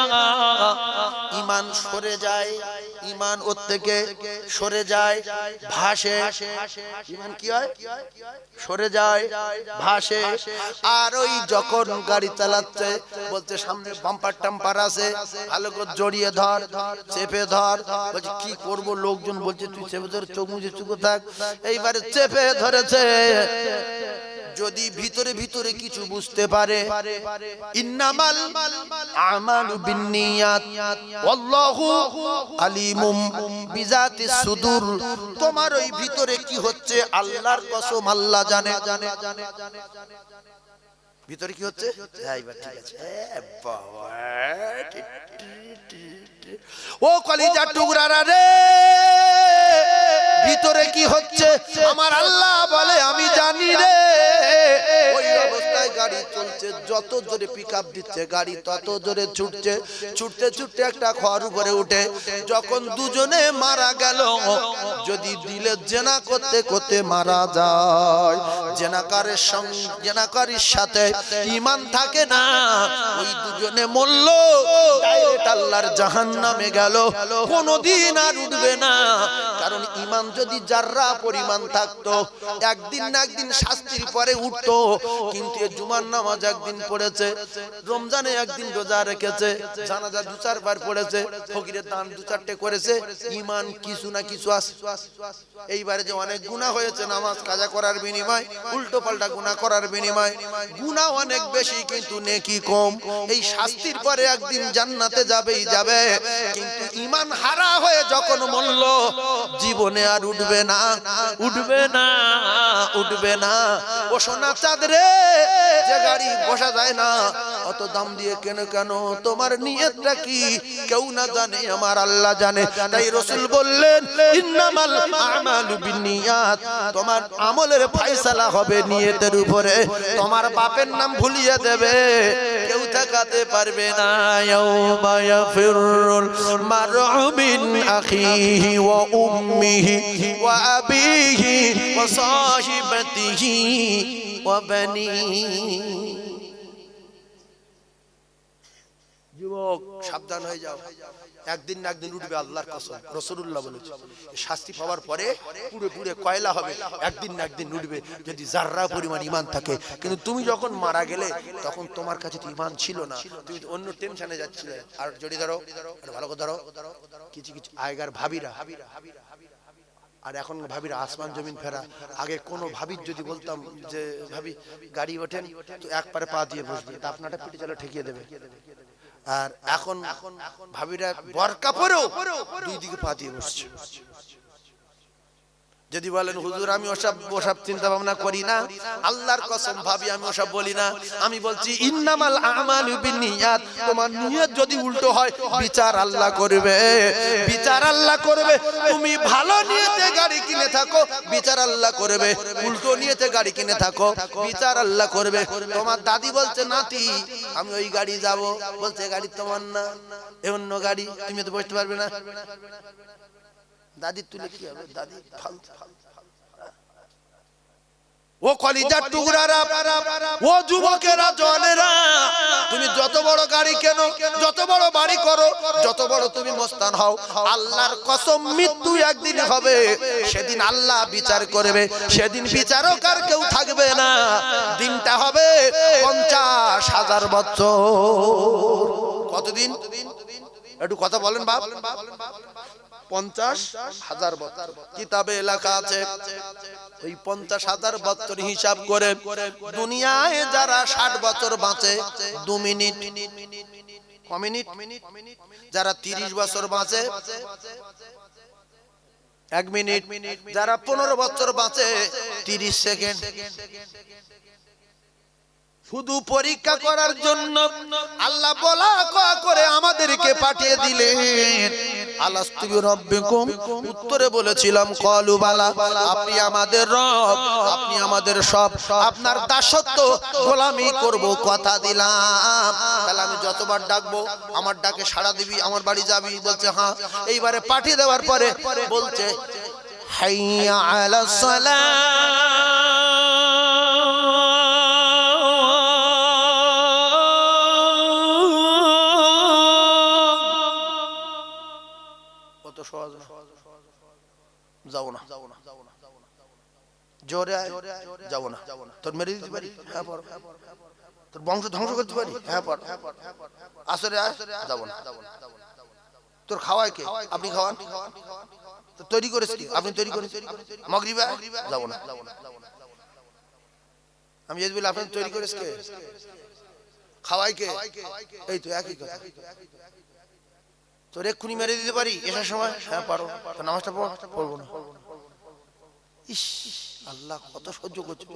ঈমান সরে যায়, ঈমান ওর থেকে সরে যায়, ভাসে। ঈমান কি হয়? সরে যায়, ভাসে। আর ওই যখন গাড়ি চালাচ্ছে, বলছে সামনে বাম্পার টাম্পার আছে, ভালো করে জড়িয়ে ধর, চেপে ধর। বলছে কি করবো? লোকজন বলছে তুই চেপে ধর, চোখ মুজে চুপ থাক। এইবারে চেপে ধরেছে, যদি ভিতরে ভিতরে কিছু বুঝতে পারে, ইন্নামাল আমালু বিন্নিয়াত ওয়াল্লাহু আলিমুম বিজাতিস সুদূর। তোমার ওই ভিতরে কি হচ্ছে, আল্লাহর কসম আল্লাহ জানে। ভিতরে কি হচ্ছে? এইবার ঠিক আছে, বাবা ও কলিজার টুকরারা রে, ভিতরে কি হচ্ছে আমার আল্লাহ বলে আমি জানি রে। ওই অবস্থায় গাড়ি চলছে, যত জোরে পিকআপ দিচ্ছে গাড়ি তত জোরে ছুটছে, ছুটতে ছুটতে একটা খড় উপরে উঠে যখন দুজনে মারা গেল। যদি দিলে জেনা করতে করতে মারা যায়, জেনাকারের সঙ্গে জেনাকারীর সাথে ঈমান থাকে না, ওই দুজনে মরল, ডাইরেক্ট আল্লাহর জাহান্নামে গেল, কোনদিন আর উঠবে না। কারণ ঈমান যদি জাররা পরিমাণ থাকতো, একদিন না একদিন শাস্তির পরে উঠতো। কিন্তু জুমার নামাজ একদিন পড়েছে, রমজানে একদিন রোজা রেখেছে, জানাজা দু চারবার পড়েছে, ফকিরের দান দু চারটে করেছে, ঈমান কিছু না কিছু আছে। এইবারে যে অনেক গুনাহ হয়েছে নামাজ কাজা করার বিনিময়, উল্টো পাল্টা গুনাহ করার বিনিময়, গুনাহ অনেক বেশি কিন্তু নেকি কম। এই শাস্তির পরে একদিন জান্নাতে যাবেই যাবে, কিন্তু ঈমান হারা হয়ে যখন মরল, জীবনে আর উঠবে না, উঠবে না, উঠবে না। ও সোনা চাঁদ রে, যে গাড়ি বসা যায় না, অত দাম দিয়ে কেন কেন? তোমার নিয়তটা কি কেউ না জানে, আমার আল্লাহ জানে। তাই রাসূল বললেন ইন্নামাল আমালু বিন্নিয়াত, তোমার আমলের ফয়সালা হবে নিয়তের উপরে। তোমার বাপের নাম ভুলিয়ে দেবে, কেউ ঠকাতে পারবে না। ইয়াউমা ইয়াফিরুল মারউ মিন আখিহি ওয়া উম্মিহি ওয়া আবিহি ওয়া সাহিবাতিহি ওয়া বানিহি। যুবক সাবধান হয়ে যাও, একদিন না একদিন উঠবে, আল্লাহর কসম, রাসূলুল্লাহ বলেছে। শাস্তি পাওয়ার পরে পুরো পুরো কয়লা হবে, একদিন না একদিন উঠবে যদি জাররা পরিমাণ ঈমান থাকে। কিন্তু তুমি যখন মারা গেলে তখন তোমার কাছে তো ঈমান ছিল না, তুমি অন্য টেনশনে যাচ্ছিলে। আর জড়ি ধরো, ভালো করে ধরো, কিছু কিছু আগেকার ভাবিরা আর এখন ভাবির আসমান জমিন ফেরা। আগে কোনো ভাবির যদি বলতাম যে ভাবি গাড়ি ওঠেন, তো এক পারে পা দিয়ে বসবে, আপনারটা পিঠে চালা ঠেকিয়ে দেবে। আর এখন ভাবিরা বরকা পরেও দুই দিকে পা দিয়ে বসছে। যদি বলেন হুজুর আমি ওসব চিন্তা ভাবনা করি না, আল্লাহর কসম ভাবি আমি ওসব বলি না। আমি বলছি ইন্নামাল আমালু বিন্নিয়াত, তোমার নিয়ত যদি উল্টো হয় বিচার আল্লাহ করবে, বিচার আল্লাহ করবে। তুমি ভালো নিয়তে গাড়ি কিনে থাকো, বিচার আল্লাহ করবে। উল্টো নিয়তে গাড়ি কিনে থাকো, বিচার আল্লাহ করবে। তোমার দাদি বলছে নাতি আমি ওই গাড়ি যাব, বলছে গাড়ি তোমার না, এ অন্য গাড়ি, তুমি তো বসতে পারবে না। দাদি তুলে কি হবে? দাদি ও কলিজার টুকরারা, ও যুবকেরা, জওয়ানেরা, তুমি যত বড় গাড়ি কেনো, যত বড় বাড়ি করো, যত বড় তুমি মস্তান হও, আল্লাহর কসম মৃত্যু একদিন হবে। সেদিন আল্লাহ বিচার করবে, সেদিন বিচারক আর কেউ থাকবে না। দিনটা হবে 50,000 বছর। কতদিন? একটু কথা বলেন বাপ। 50,000 বছর কিতাবে লেখা আছে। ওই 50,000 বছর হিসাব করে দুনিয়ায় যারা 60 বছর বাঁচে 2 মিনিট, ক মিনিট? যারা 30 বছর বাঁচে 1 মিনিট, যারা 15 বছর বাঁচে 30 সেকেন্ড। শুধু পরীক্ষা করার জন্য আল্লাহ বলা করে আমাদেরকে পাঠিয়ে দিলেন। আলাস্তু বিরাব্বিকুম, উত্তরে বলেছিলাম ক্বালু বালা, আপনি আমাদের রব, আপনি আমাদের সব, আপনার দাসত্ব গোলামি করব, কথা দিলাম। তাহলে আমি যতবার ডাকবো আমার ডাকে সাড়া দিবি, আমার বাড়ি যাবি? বলছে হ্যাঁ। এইবারে পাঠিয়ে দেওয়ার পরে বলছে হাইয়া আলাস সালাহ, যাবো না, জোরে যাবো না, তোর মেরে দিতে পারি, হ্যাঁ পর, তোর বংশ ধ্বংস করতে পারি, হ্যাঁ পর, আসরে যাবো না, তোর খাওয়ায় কে? আপনি খাওয়ান, তৈরি করেছি আপনি তৈরি করেন, মাগরিবে যাবো না। আমি যদি বলি আপনি তৈরি করেছ কে, খাওয়াই কে, এই তো একই কথা। তোর এক্ষুনি মেরে দিতে পারি এসার সময়, হ্যাঁ পারো, তো নামাজটা পড়বো না। ইস, আল্লাহ কত সহ্য করছে।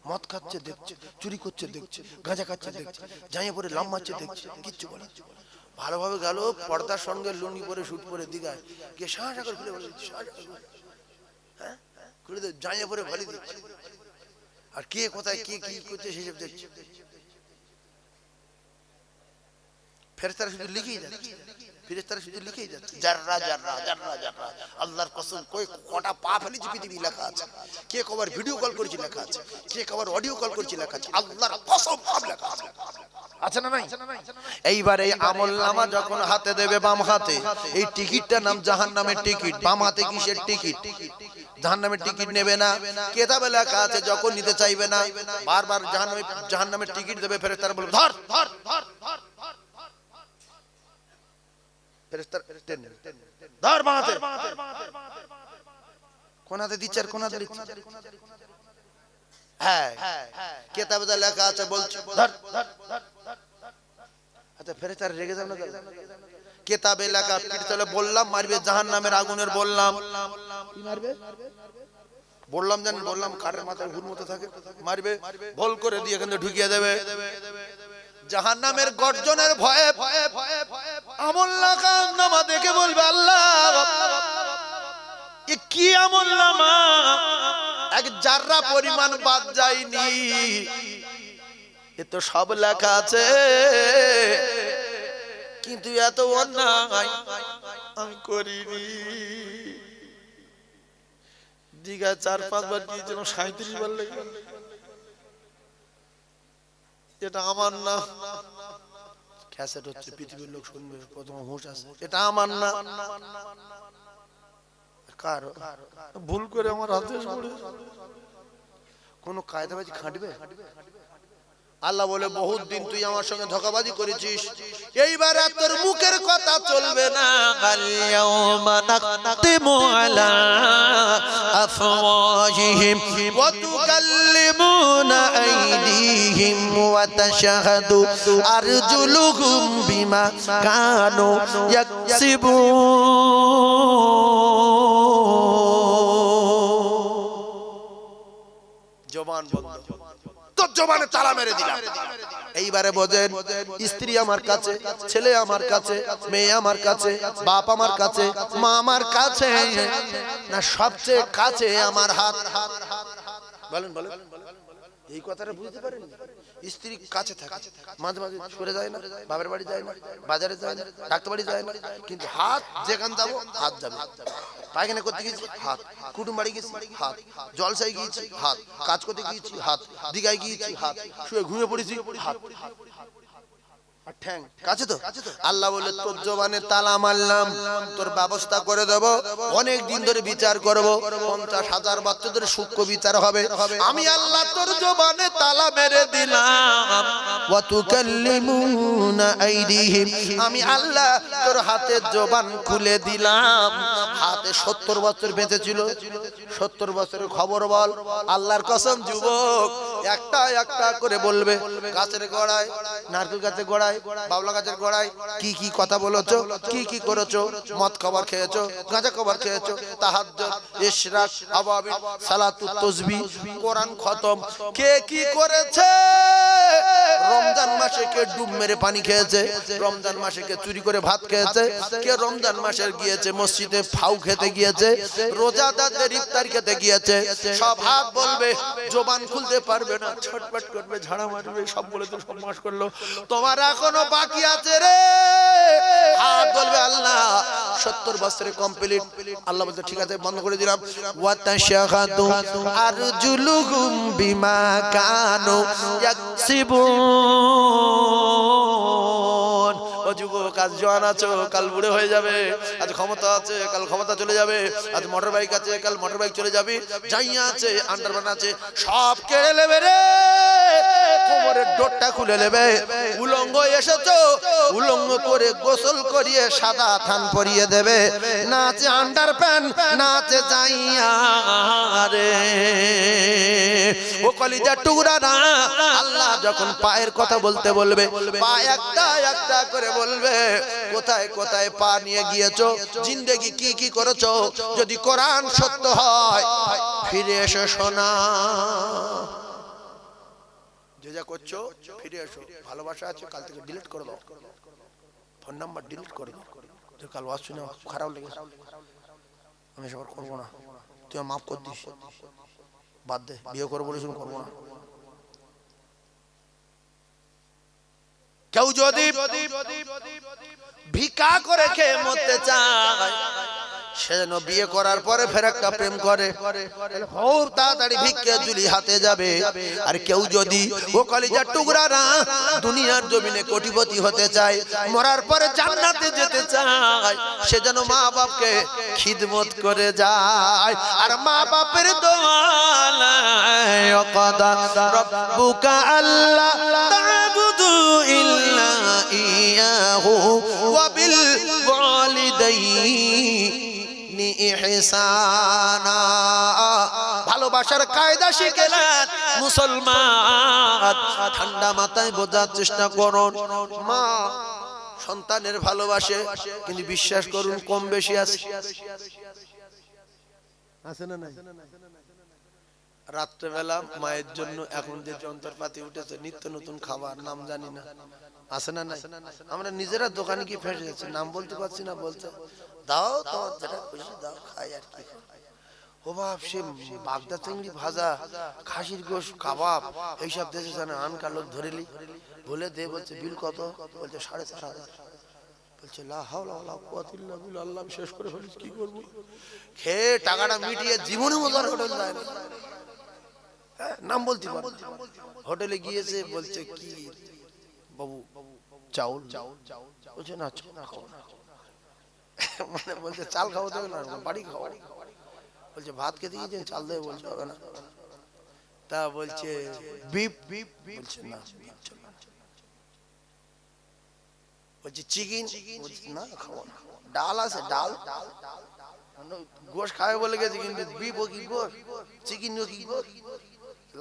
মদ খাচ্ছে দেখছে, চুরি করছে দেখছে, গাঁজা খাচ্ছে দেখছে, জাইয়ে পরে লাম মারছে দেখছে, কিচ্ছু বলে। ভালোভাবে গেল পর্দার সঙ্গে লুঙ্গি পরে শুট পরে দিঘায় কে সাহা করে খুলে বলে, হ্যাঁ খুলে দে, জাইয়ে পরে ভালি দিচ্ছে। আর কে কোথায় কে কি করছে সেসব দেখছে। ফেরেশতারা শুধু লিখেই যাচ্ছে, ফেরেশতারা শুধু লিখেই যাচ্ছে, জাররা জাররা জাররা জাররা। আল্লাহর কসম, কই কটা পা ফেলেছি পৃথিবী লেখা আছে, কে কবার ভিডিও কল করেছি লেখা আছে, কে কবার অডিও কল করেছি লেখা আছে, আল্লাহর কসম সব লেখা আছে। আছে না নাই? এইবার এই আমলনামা যখন হাতে দেবে বাম হাতে, এই টিকিটটার নাম জাহান্নামের টিকিট। বাম হাতে কিসের টিকিট? জাহান্নামের টিকিট নেবে না। কিতাবে লেখা আছে যখন নিতে চাইবে না বারবার জাহান্নামের টিকিট দেবে, ফেরেশতারা বলবে ধর ধর ধর ধর, ফেরেশতারা ধর বাম হাতে, কোন হাতে দিচ্ছে আর কোন হাতে দিচ্ছে? হ্যাঁ কিতাবে লেখা আছে বলছে ধর ধর ধর। আচ্ছা ফেরেশতারা রেগে যাবে না? কিতাবে লেখা পিঠতলে বললাম মারবে জাহান্নামের আগুনের, বললাম কি মারবে? বললাম জানেন, বললাম কারের মাথায় হুর মতো থাকে, মারবে, ভল করে দিয়ে এখানে ঢুকিয়ে দেবে। জাহান্নামের গর্জনের ভয়ে আমলনামা দেখে বলবে আল্লাহ এ কি আমলনামা, এক জাররা পরিমাণ বাদ যায়নি, এ তো সব লেখা আছে, কিন্তু এত অন্যায় আমি করিনি। দীঘা 4-5 বার গিয়েছিলাম, 37 বার লেগে। এটা আমার না, ক্যাসেট হচ্ছে, পৃথিবীর লোক শুনবে, প্রথম হুঁশ আছে, এটা আমার না। কার ভুল করে আমার হাতে পড়ে কোন কায়দাবাজি খাটবে? আল্লাহ বলে বহুত দিন তুই আমার সঙ্গে ধোঁকাবাজি করেছিস, এইবার আর তোর মুখের কথা চলবে না। আল-ইয়াওমা নাখতিমু আলা আফওয়াহিহিম ওয়া তুকাল্লিমুনা আইদিহিম ওয়া তাশহাদু আরজুলুহুম বিমা কানু ইয়াকসিবুন। জবান বন্ধ, তোর জবানে তালা মেরে দিলাম। এইবারে বোঝেন, স্ত্রী আমার কাছে, ছেলে আমার কাছে, মেয়ে আমার কাছে, বাপ আমার কাছে, মা আমার কাছে, না সবচেয়ে কাছে আমার হাত। বলেন বলেন, এই কথাটা বুঝতে পারেন? স্ত্রী কাছে থাকে, মাঝে মাঝে সরে যায় না, বাবার বাড়ি যায় না, বাজারে যায় না, ডাক্তার বাড়ি যায় না, কিন্তু হাত যেখানে যাবো হাত যাবে। পায়খানা করতে গিয়েছি হাত, কুটুম বাড়ি গেছি হাত, জলসায় গিয়েছি হাত, কাজ করতে গিয়েছি হাত, দিঘায় গিয়েছি হাত, শুয়ে ঘুমিয়ে পড়েছি হাত। ঠ্যাং কাছে তো। আল্লাহ বলে তোর জবানে তালা মারলাম, তোর ব্যবস্থা করে দেব, অনেক দিন ধরে বিচার করব, 50,000 বছর ধরে সূক্ষ্ম বিচার হবে। আমি আল্লাহ তোর জবানে তালা মেরে দিলাম। ওয়া তুকাল্লিমুনা আইদিহিম, আমি আল্লাহ তোর হাতের জবান খুলে দিলাম। হাতে 70 বছর বেঁচে ছিল, 70 বছরের খবর বল। আল্লাহর কসম যুবক, একটা একটা করে বলবে। গাছের গোড়ায়, নারকেল গাছের গোড়ায়, বাবলা গাছের গোড়ায় কি কি কথা বলেছো, কি কি করেছো, মদ খাবার খেয়েছো, গাঁজা খাবার খেয়েছো, তাহাজ্জুদ, ইশরাক, আওয়াবিল, সালাতুত তাসবিহ, কোরআন খতম, কে কি করেছে। রমজান মাসে কে ডুব মেরে পানি খেয়েছে, রমজান মাসে কে চুরি করে ভাত খেয়েছে, কে রমজান মাসে গিয়েছে মসজিদে ফাউ খেতে গিয়েছে, রোজাদারদের ইফতার খেতে গিয়েছে। সব হাত বলবে, জবান খুলতে পারবে না, ছটপট করবে, ঝাড়া মারবে, সব বলে তো সব মাস করলো, তোমার এখনো বাকি আছে রে। হাত বলবে আল্লাহ 70 বছরে কমপ্লিট। আল্লাহ বলতে ঠিক আছে, বন্ধ করে দিলাম। ওয়া তাশহাদু আরজুলুহুম বিমা কানু ইয়াকসিবুন। ও যুবক, আজ জওয়ান আছো, কাল বুড়ো হয়ে যাবে। আজ ক্ষমতা আছে, কাল ক্ষমতা চলে যাবে। আজ মোটর বাইক আছে, কাল মোটর বাইক চলে যাবে। জাইয়া আছে, আন্ডারম্যান আছে, সব কেড়ে নেবে রে। কোমরের ডোরটা খুলে নেবে। উলঙ্গ এসেছো, উলঙ্গ করে গোসল করিয়ে সাদা থান পরিয়ে দেবে। না আছে আন্ডার প্যান্ট, না আছে জাইয়া রে। ও কলিজার টুকরা না, আল্লাহ যখন পায়ের কথা বলতে বলবে, পা একটা একটা করে বলবে, কোথায় কোথায় পা নিয়ে গিয়েছো, জিন্দেগি কি কি করেছো। যদি কোরআন সত্য হয় ফিরে এসো সোনা, যে যা করছো ফিরে এসো। ভালোবাসা আছে, কাল থেকে ডিলিট করে দাও, ফোন নাম্বার ডিলিট করে দাও। তুই কাল ওয়াজ শুনে খারাপ লেগেছে, আমি সবার করবো না, তুই মাফ করে দিস, বাদ দে, বিয়ে করে বলিস করবো না। কেউ যদি ভিক্ষা করে খেয়ে মরতে চায়, সে যেন বিয়ে করার পরে ফের একটা প্রেম করে, খুব তাড়াতাড়ি ভিক্ষা ঝুলি হাতে যাবে। আর কেউ যদি, ও কলিজার টুকরারা, দুনিয়ার জমিনে কোটিপতি হতে চায়, মরার পরে জান্নাতে যেতে চায়, সে যেন মা বাপকে খিদমত করে যায়। আর মা বাপের দোয়া ওয়াকাদা রাব্বুকা আল্লা তা'বুদু ইল্লা ইয়াহু ওয়া বিল ওয়ালিদাইনি ইহসানা। ভালোবাসার কায়দা শিখেলেন মুসলমান। ঠান্ডা মাথায় বোঝার চেষ্টা করুন। মা সন্তানের ভালোবাসে, কিন্তু বিশ্বাস করুন কম বেশি আছে না নাই? রাত্রেবেলা মায়ের জন্য এখন যে যন্ত্রপাতি উঠেছে, নিত্য নতুন খাবার, নাম জানি না, আছে না নাই? আমরা নিজেরা দোকানে কি ফেসে যাচ্ছি, নাম বলতে পারছি না, বলতে দাও তোমার যেটা খুশি দাও, খাই আর কি। ও বাপ, সে বাগদা চিংড়ি ভাজা, খাসির গোশ, কাবাব, এইসব দেশে জানে আনকা লোক ধরেলি, বলে দে, বলছে বিল কত, বলছে 4,500। বলছে লা হাওলা ওয়ালা কুওয়াতা ইল্লা বিল্লাহ, আল্লাহ শেষ করে ফেলিস, কি করব? খেয়ে টাকাটা মিটিয়ে জীবনে মজার হোটেল যায় না, নাম বলতে পারে। হোটেলে গিয়েছে, বলছে কি বাবু চাউল, বলছে না খাও না, মানে বলছে চাল খাবো, দেবে না বাড়ি খাও। বলছে ভাত খেতে গিয়েছেন, চাল দেবে, বলছে হবে না। তা বলছে বিপ বিপ বলছে না বিপ চলবে না। বলছে চিকেন বলছে না খাবো না। ডাল আছে ডাল গোশ খাবে বলে গেছে কিন্তু বিপ ও কি গোশ চিকেন ও কি গোশ।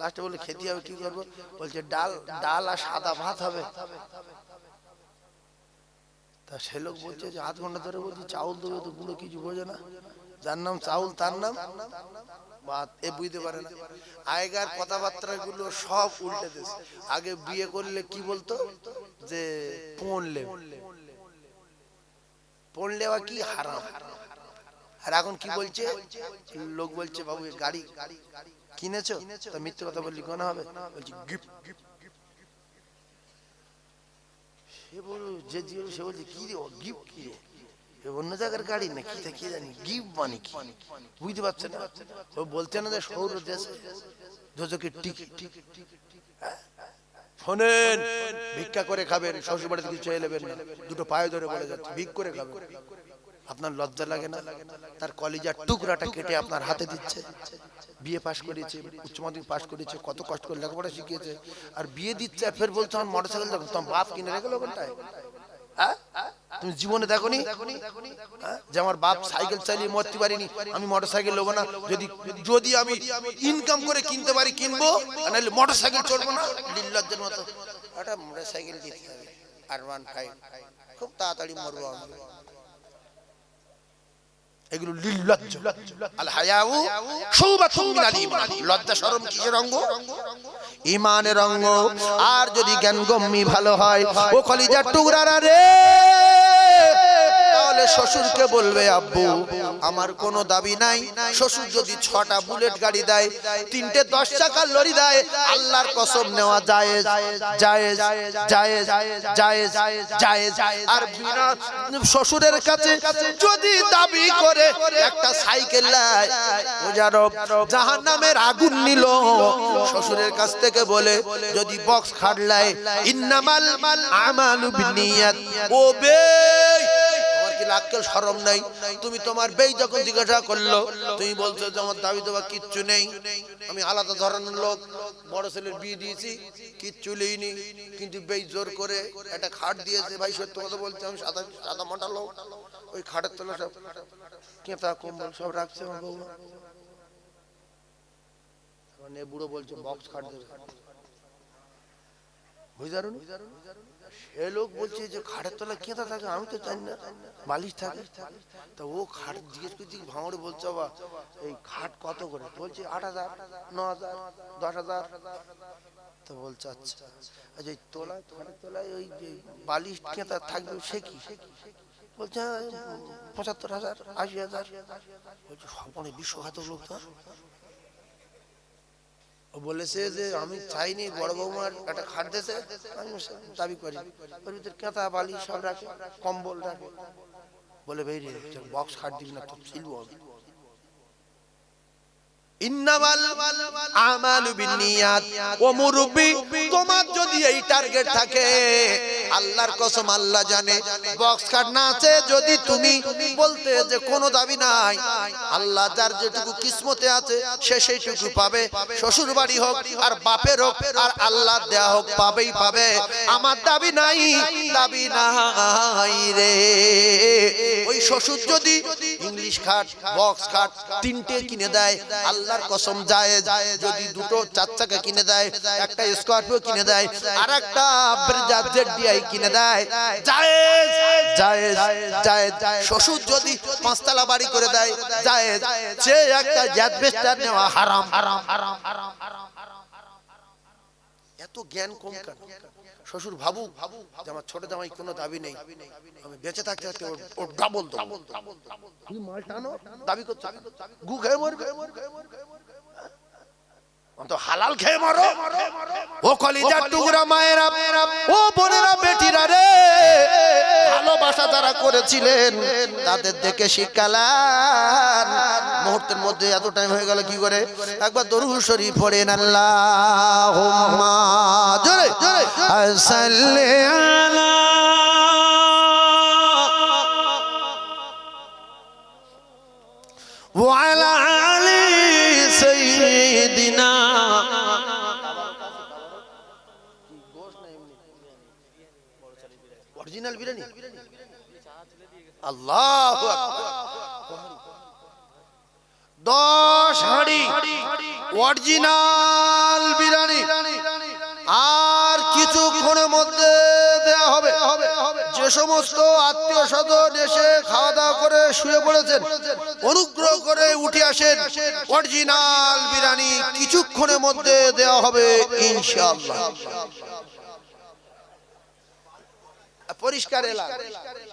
লাস্টে বলে খেতে হবে কি করবো বলছে ডাল ডাল আর সাদা ভাত হবে। তা সে লোক বলছে যে আধ ঘন্টা ধরে বলছি চাউল দেবে তো গুলো কিছু বোঝে না যার নাম চাউল তার নাম ভাত এ বুঝতে পারে না। আগেকার কথাবার্তা গুলো সব উল্টে দিয়েছে। আগে বিয়ে করলে কি বলতো যে পড়লে পড়লে বা কি হারাম আর এখন কি বলছে লোক বলছে বাবু গাড়ি কিনেছো তা মিথ্যে কথা বললি গোনা হবে বলছি গিফট সে বল যে সে বলছে কি রে গিফট কি রে অন্য জায়গার গাড়ি না কি তা কি জানি গিফট মানে কি বুঝতে পারছে না। ও বলছে না যে সৌর দেশে দোজকের টিকিট শোনেন ভিক্ষা করে খাবেন শ্বশুর বাড়িতে কিছু চেয়ে নেবেন না দুটো পায়ে ধরে বলে যাচ্ছে ভিক করে খাবেন। আপনার লজ্জা লাগে না? তার কলিজার টুকরাটা কেটে আপনার হাতে দিচ্ছে। বিয়ে পাশ করেছে উচ্চ মাধ্যমিক পাশ করেছে কত কষ্ট করে লেখাপড়া শিখিয়েছে আর বিয়ে দিচ্ছে আর ফের বলছো আমার মোটরসাইকেল দেখো তোমার বাপ কিনে রেখে ওখানটায়। হ্যাঁ তুমি জীবনে দেখোনি যে আমার বাপ সাইকেল চালিয়ে মরতে পারিনি আমি মোটরসাইকেল নেবো না যদি যদি আমি ইনকাম করে কিনতে পারি কিনবো নাহলে মোটরসাইকেল চড়বো না। লিল্লাজ্জের মতো একটা মোটরসাইকেল দিতে হবে R15 খুব তাড়াতাড়ি মরবো আমি। এগুলো লিল্লাজ্জ আল হায়াউ শুবাতুম মিনাল ঈমান। লজ্জা শরম কিসের অঙ্গ? ঈমানের অঙ্গ। আর যদি জ্ঞানগম্যি ভালো হয় ও কলিজার টুকরারা রে তাহলে শ্বশুরকে বলবে আব্বু আমার কোনো দাবি নাই। শ্বশুর যদি 6টা বুলেট গাড়ি দেয় 3টে 10 চাকার লরি দেয় আল্লাহর কসম নেওয়া জায়েজ জায়েজ জায়েজ জায়েজ জায়েজ। আর বিনা শ্বশুরের কাছে যদি দাবি করে একটা সাইকেল নেয় ও যারা জাহান্নামের আগুন নিল শ্বশুরের কাছ থেকে বলে যদি বক্স খাটলায় ইন্নামাল আমালু বিনিয়াত ও বে আক্কেল শরম নাই তুমি তোমার বেই যখন জিজ্ঞাসা করলো তুমি বলছো যে আমার দাবি দেওয়া কিচ্ছু নেই আমি আলাদা ধরনের লোক বড় ছেলের বিয়ে দিয়েছি কিচ্ছু লইনি কিন্তু বেই জোর করে একটা খাট দিয়েছে ভাই সত্য কথা বলছি আমি সাদা মোটা লোক ওই খাটের তলা সব কেঁতা কম্বল সব রাখছে আমার বউ মানে বুড়ো বলছে বক্স খাট দেবে বুঝারুন সে লোক বলছে যে খাটের তলায় কেঁতা থাকে আমি তো জানি না বালিশ থাকে তা ও খাট জিজ্ঞেস করছি ভাঙড়ে বলছে বাবা এই খাট কত করে বলছে 8,000 9,000 10,000 তো বলছে আচ্ছা আচ্ছা এই তলায় খাটের তলায় ওই যে বালিশ কেঁতা থাকবে সে কি বলছে 75,000 80,000 বলছে সপনে বিশ্বঘাতক লোক তো ও বলেছে যে আমি চাইনি বড় বৌমার একটা খাট দিয়েছে আমি দাবি করি ওর ভিতরে কেঁতা বালি সব রাখে কম্বল রাখে বলে ভাই রে বক্স খাট দিবি না তো ছিলবো আমি ইন্নামাল আমালু বিন্নিয়াত ও মুরব্বি তোমার যদি এই টার্গেট থাকে আল্লাহর কসম আল্লাহ জানে বক্স কাট না আছে যদি তুমি বলতে যে কোনো দাবি নাই আল্লাহ যার যেটুকু কিসমতে আছে সে সেইটুকু পাবে শ্বশুর বাড়ি হোক আর বাপের হোক আর আল্লাহ দেয়া হোক পাবেই পাবে আমার দাবি নাই রে ওই শ্বশুর যদি ইংলিশ খাট বক্স খাট 3টে কিনে দেয় আল্লাহর কসম জায়েজ যদি দুটো 4 চাকা কিনে দেয় একটা স্করপিও কিনে দেয় আর একটা ব্রেজা জেডডিআই কিনে দেয় জায়েজ জায়েজ জায়েজ শ্বশুর যদি 5 তলা বাড়ি করে দেয় জায়েজ সে একটা অ্যাডভেস্টার নেওয়া হারাম হারাম হারাম হারাম হারাম এত জ্ঞান কম কেন শ্বশুর ভাবু যে আমার ছোট জামাই কোনো দাবি নেই আমি বেঁচে থাকতে থাকতে ওর ডাবল তুমি মাল টানো দাবি করছো গু খেয়ে মরবে তো হালাল খেয়ে মরো ও কলিজার টুকরা মায়েরা ও বোনেরা বেটিরা রে ভালোবাসা যারা করেছিলেন তাদের দেখে শিক্ষালান মুহূর্তের মধ্যে এত টাইম হয়ে গেল কি করে একবার দরুদ শরীফ পড়েন আল্লাহুম্মা জোরে জোরে সাল্লি আলা ওয়া আলা আলি সাইয়্যিদিনা অরিজিনাল বিরিয়ানি আল্লাহু আকবার 10 হাঁড়ি অরিজিনাল বিরিয়ানি আর কিছুক্ষণের মধ্যে দেয়া হবে যে সমস্ত আত্মীয় স্বজন এসে খাওয়া দাওয়া করে শুয়ে পড়েছেন অনুগ্রহ করে উঠে আসেন অরিজিনাল বিরিয়ানি কিছুক্ষণের মধ্যে দেওয়া হবে ইনশাআল্লাহ পরিষ্কার এলাকা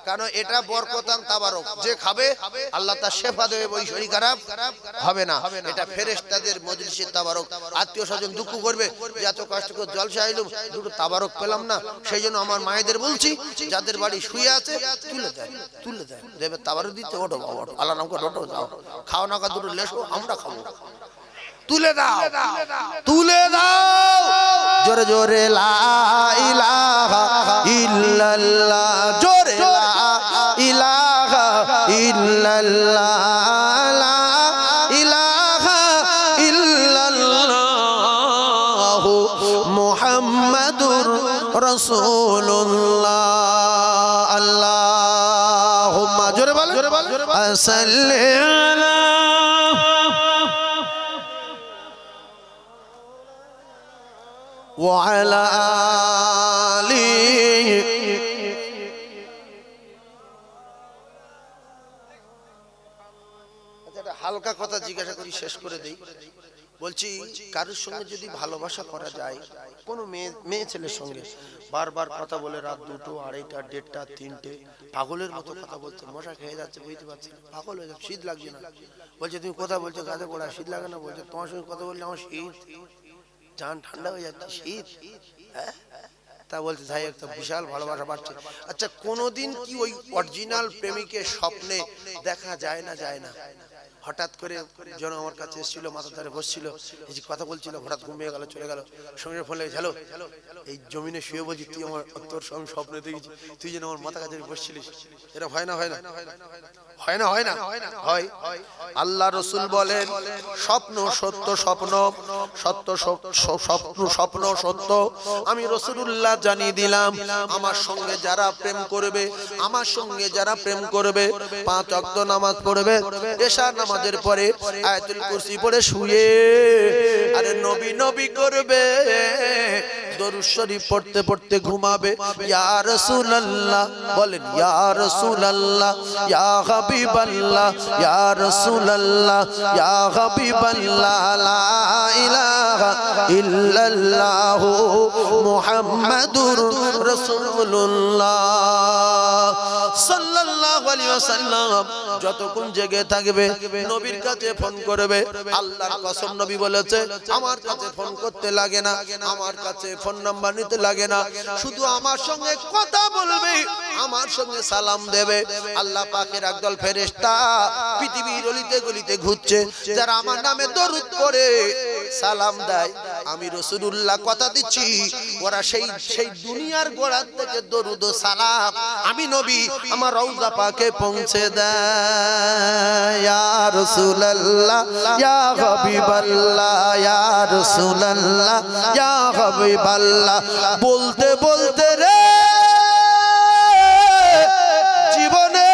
কারণ এটা বরকতান তাবারক যে খাবে আল্লাহ তার শেফা দেবে ওই শরীর খারাপ হবে না এটা ফেরেশতাদের মজলিসের তাবারক আত্মীয় স্বজন দুঃখ করবে যে এত কষ্ট করে জলসা আইলুম দুটো তাবারক পেলাম না সেই জন্য আমার মায়েদের বলছি যাদের বাড়ি শুয়ে আছে তুলে দেয় দেবে তাবারক দিতে ওঠো বাবা আল্লাহ নাম করে ওঠো যাও খাও না কা দুটো লেসো আমরা খাবো তুলে দাও জোরে জোরে লা ইলাহা ইল্লাল্লাহ জোরে লা ইলাহা ইল্লাল্লাহ লা ইলাহা ইল্লাল্লাহ মুহাম্মাদুর রাসূলুল্লাহ আল্লাহুম্মা জোরে বল সাল্লি আলা وعلى آله হালকা কথা জিজ্ঞাসা করি শেষ করে দেই বলছি কারোর সঙ্গে যদি ভালোবাসা করা যায় কোন মেয়ে ছেলের সঙ্গে বারবার কথা বলে রাত 2টো 2:30 1:30 3টে পাগলের মতো কথা বলছে মশা খেয়ে যাচ্ছে বুঝতে পারছি পাগল হয়ে যাচ্ছে শীত লাগছে না বলছে তুমি কথা বলছো গাছে পড়া শীত লাগে না বলছে তোমার সঙ্গে কথা বললে আমার শীত জান ঠান্ডা হয়ে যাচ্ছে শীত তা বলতে ভাই একটা বিশাল ভালোবাসা পাচ্ছে আচ্ছা কোনোদিন কি ওই অরিজিনাল প্রেমিকের স্বপ্নে দেখা যায় না হঠাৎ করে জন আমার কাছে এসেছিল মাথা ধরে বসছিল এই যে কথা বলছিল হঠাৎ ঘুমিয়ে গেল চলে গেল সঙ্গে ফোন লাগে হ্যালো এই জমিনে শুয়ে বলছি তুই আমার তোর সঙ্গে স্বপ্নে দেখেছি তুই যেন আমার মাথা কাছে বসছিলিস এটা হয় না হয় আল্লাহ রাসূল বলেন স্বপ্ন সত্য সত্য আমি রাসূলুল্লাহ জানিয়ে দিলাম আমার সঙ্গে যারা প্রেম করবে 5 ওয়াক্ত নামাজ পড়বে এশা নামাজের পরে আয়াতুল কুরসি পড়ে শুয়ে আরে নবী করবে দরুদ শরীফ পড়তে পড়তে ঘুমাবে ইয়া রাসূলুল্লাহ বলেন ইয়া রাসূলুল্লাহ ইয়া হাবিবাল্লাহ ইয়া রাসূলুল্লাহ ইয়া হাবিবাল্লাহ লা ইলাহা ইল্লাল্লাহ মুহাম্মাদুর রাসূলুল্লাহ সাল্লাল্লাহু আলাইহি ওয়াসাল্লাম যতক্ষণ জেগে থাকবে নবীর কাছে ফোন করবে আল্লাহর কসম নবী বলেছে আমার কাছে ফোন করতে লাগে না আমার কাছে ফোন নাম্বার নিতে লাগে না শুধু আমার সঙ্গে কথা বলবে আমার সঙ্গে সালাম দেবে আল্লাহ পাকের একদল ফেরেশতা পৃথিবীর অলিতে গলিতে ঘুরছে যারা আমার নামে দরুদ পড়ে সালাম দেয় আমি রাসূলুল্লাহ কথা দিচ্ছি ওরা সেই দুনিয়ার গোড়া থেকে দরুদ ও সালাম আমি নবী আমার রওজা পাকে পৌঁছে দেয় ইয়া রাসূলুল্লাহ ইয়া হাবিবাল্লাহ ইয়া রাসূলুল্লাহ ইয়া হাবিবাল্লাহ বলতে বলতে রে জীবনে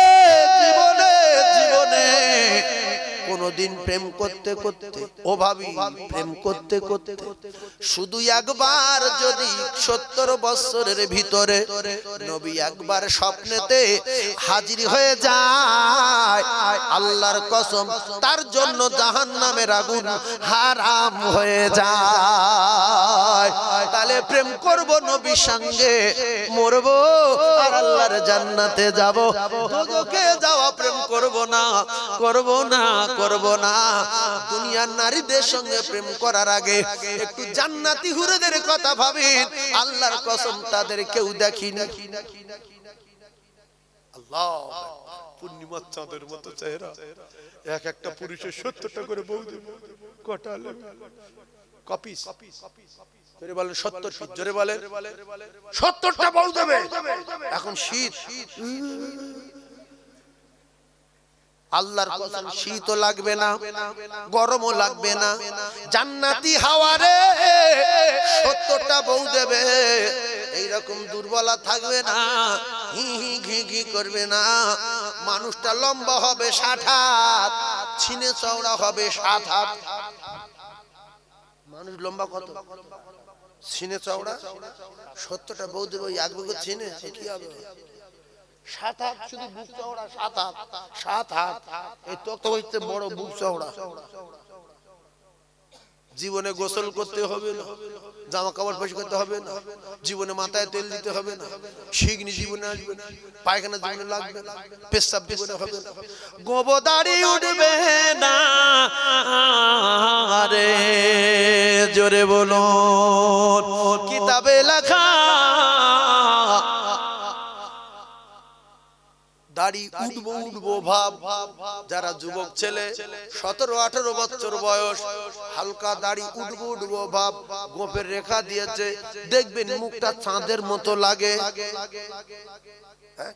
কোনদিন প্রেম করতে ও ভাবি প্রেম করতে শুধু একবার যদি 70 বছরের ভিতরে নবী একবার স্বপ্নেতে হাজির হয়ে যায় আল্লাহর কসম তার জন্য জাহান্নামের আগুন হারাম হয়ে যায় তাহলে প্রেম করব নবীর সঙ্গে মরবো আর আল্লাহর জান্নাতে যাব দোজখে যাওয়া প্রেম করব না দুনিয়ার নারীদের সঙ্গে প্রেম করার আগে একটু জান্নাতি হুরেদের কথা ভাবেন আল্লাহর কসম তাদের কেউ দেখিনি আল্লাহ পূর্ণিমার চাঁদের মতো চেহারা একটা পুরুষের 70টা করে বউ দেবে কটা কপিস জোরে বলেন 70 ফিট জোরে বলেন 70টা বউ দেবে এখন শীত আল্লাহর কসম শীতও লাগবে না গরমও লাগবে না জান্নাতি হাওয়া রে 70টা বউ দেবে এই এরকম দুর্বলা থাকবে না, হি হি ঘি ঘি করবে না। মানুষটা লম্বা হবে 60 হাত, ছিনে চওড়া হবে 7 হাত। মানুষ লম্বা কত? ছিনে চওড়া 70টা বৌদ্ধ ওই এক বিঘত ছিনে, সে কি হবে? 7 হাত শুধু বুক চওড়া, 7 হাত, 7 হাত। এই তক্ত হইতে বড় বুক চওড়া। জীবনে গোসল করতে হবে না, জামা কাপড় পরিষ্কার করতে হবে না, জীবনে মাথায় তেল দিতে হবে না, শিগনি জীবনে আসবে না, পায়খানা জীবনে লাগবে না, পেশাব জীবনে হবে না, গোবদাড়ি উঠবে না। আরে জোরে বলুন, কিতাবে লেখা দাড়ি উঠবো উঠবো ভাব। যারা যুবক ছেলে 17-18 বছর বয়স, হালকা দাড়ি উঠবো উঠবো ভাব, গোপের রেখা দিয়েছে, দেখবেন মুখটা চাঁদের মতো লাগে।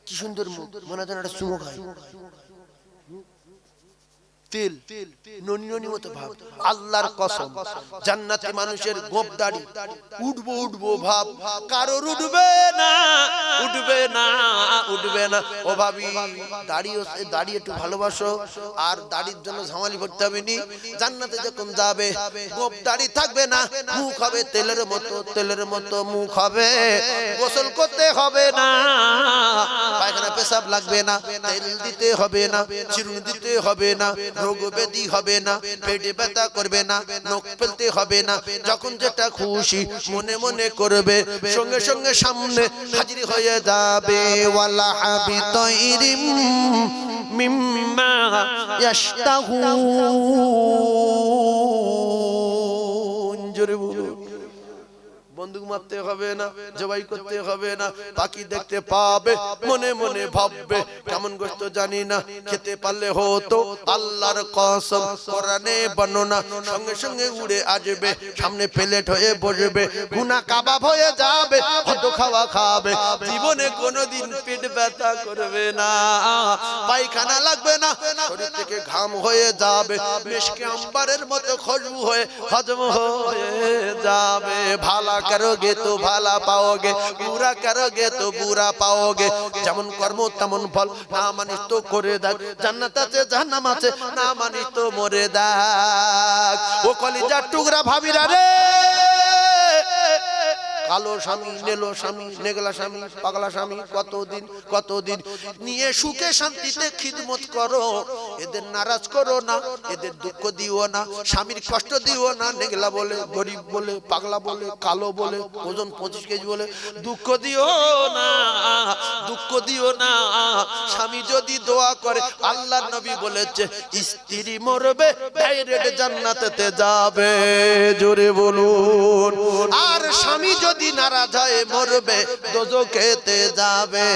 কি সুন্দর মুখ, মনে হয় একটা চুমো খায়। তেল ননি ননি মতো ভাব। আল্লাহর কসম, জান্নাতি মানুষের গোপ দাড়ি উঠবো উঠবো ভাব, কারোর উঠবে না, উঠবে না, উঠবে না। ও ভাবি, দাড়ি একটু ভালোবাসো, আর দাড়ির জন্য ঝামালি করতে হবে নি। জান্নাতে যখন যাবে গোপ দাড়ি থাকবে না, মুখ হবে তেলের মতো, তেলের মতো মুখ হবে। গোসল করতে হবে না, পায়খানা পেশাব লাগবে না, তেল দিতে হবে না, চিরুনি দিতে হবে না, রোগ ব্যাধি হবে না, পেটে ব্যথা করবে না, নখ ফেলতে হবে না। যখন যেটা খুশি মনে মনে করবে, সঙ্গে সঙ্গে সামনে হাজির হয়ে যাবে। ওয়ালা হাবিতাইরিম মিম্মা ইয়াশতাহুন। জোরে বলুন। বন্দুক মারতে হবে না, জবাই করতে হবে না, পাখি দেখতে পাবে, মনে মনে ভাববে কেমন গোশত জানি না, খেতে পারলে হতো। আল্লাহর কসম, কোরআনে বর্ণনা, সঙ্গে সঙ্গে উড়ে আসবে, সামনে প্লেট হয়ে বসবে, গুনাহ কাবাব হয়ে যাবে, হত খাওয়া খাবে, জীবনে কোনোদিন পেট ব্যথা করবে না, পায়খানা লাগবে না, শরীর থেকে ঘাম হয়ে যাবে, মিশকে আম্বারের মতো খুশবু হয়ে হজম হয়ে যাবে। ভালা करोगे तो भाला पाओगे, बुरा करोगे तो बुरा पाओगे। যেমন কর্ম তেমন ফল, না মানিস তো করে দেখ, জান্নাত আছে জাহান্নাম আছে, না মানিস তো মরে দেখ। ও কলিজার টুকরা ভাবিরা রে, কালো স্বামী, নেলো স্বামী, নেগলা স্বামী, পাগলা স্বামী, কতদিন কতদিন নিয়ে সুখে শান্তিতে খিদমত করো। এদের নারাজ করো না, এদের দুঃখ দিও না, স্বামীর কষ্ট দিও না। নেগলা বলে, গরিব বলে, পাগলা বলে, কালো বলে, ওজন 25 কেজি বলে, দুঃখ দিও না, দুঃখ দিও না। স্বামী যদি দোয়া করে, আল্লাহর নবী বলেছে স্ত্রী মরবে ডাইরেক্ট জান্নাতেতে যাবে। জোরে বলুন। আর স্বামী যদি নারাজ হয় মরবে দোজখেতে যাবে।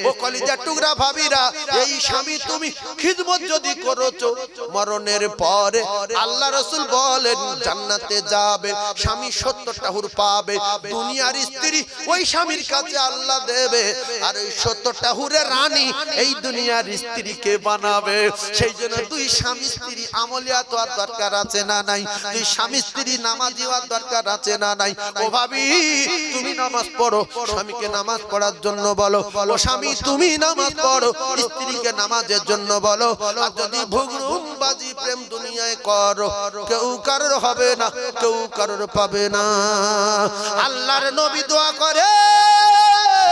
ও কলিজার টুকরা ভাবিরা, এই স্বামী তুমি খিদমত যদি করেছো, মরণের পরে আল্লাহ রাসূল বলেন জান্নাতে যাবে। স্বামী 70টা হুর পাবে। দুনিয়ার স্ত্রী ওই স্বামীর কাছে আল্লাহ দেবে, আর ওই 70টা হুরের রানী এই দুনিয়ার স্ত্রীকে বানাবে। সেই জন্য দুই স্বামী স্ত্রী আমলিয়াত হওয়ার দরকার আছে না নাই? দুই স্বামী স্ত্রী নামাজি হওয়ার দরকার আছে না নাই? ও ভাবি, তুমি নামাজ পড়ো, স্বামীকে নামাজ পড়ার জন্য বলো। ও স্বামী, তুমি নামাজ পড়ো, স্ত্রীকে নামাজের জন্য বলো। আর যদি ভুগরুমবাজি প্রেম দুনিয়ায় করো, কেউ কারোর হবে না, কেউ কারোর পাবে না। আল্লাহর নবী দোয়া করে,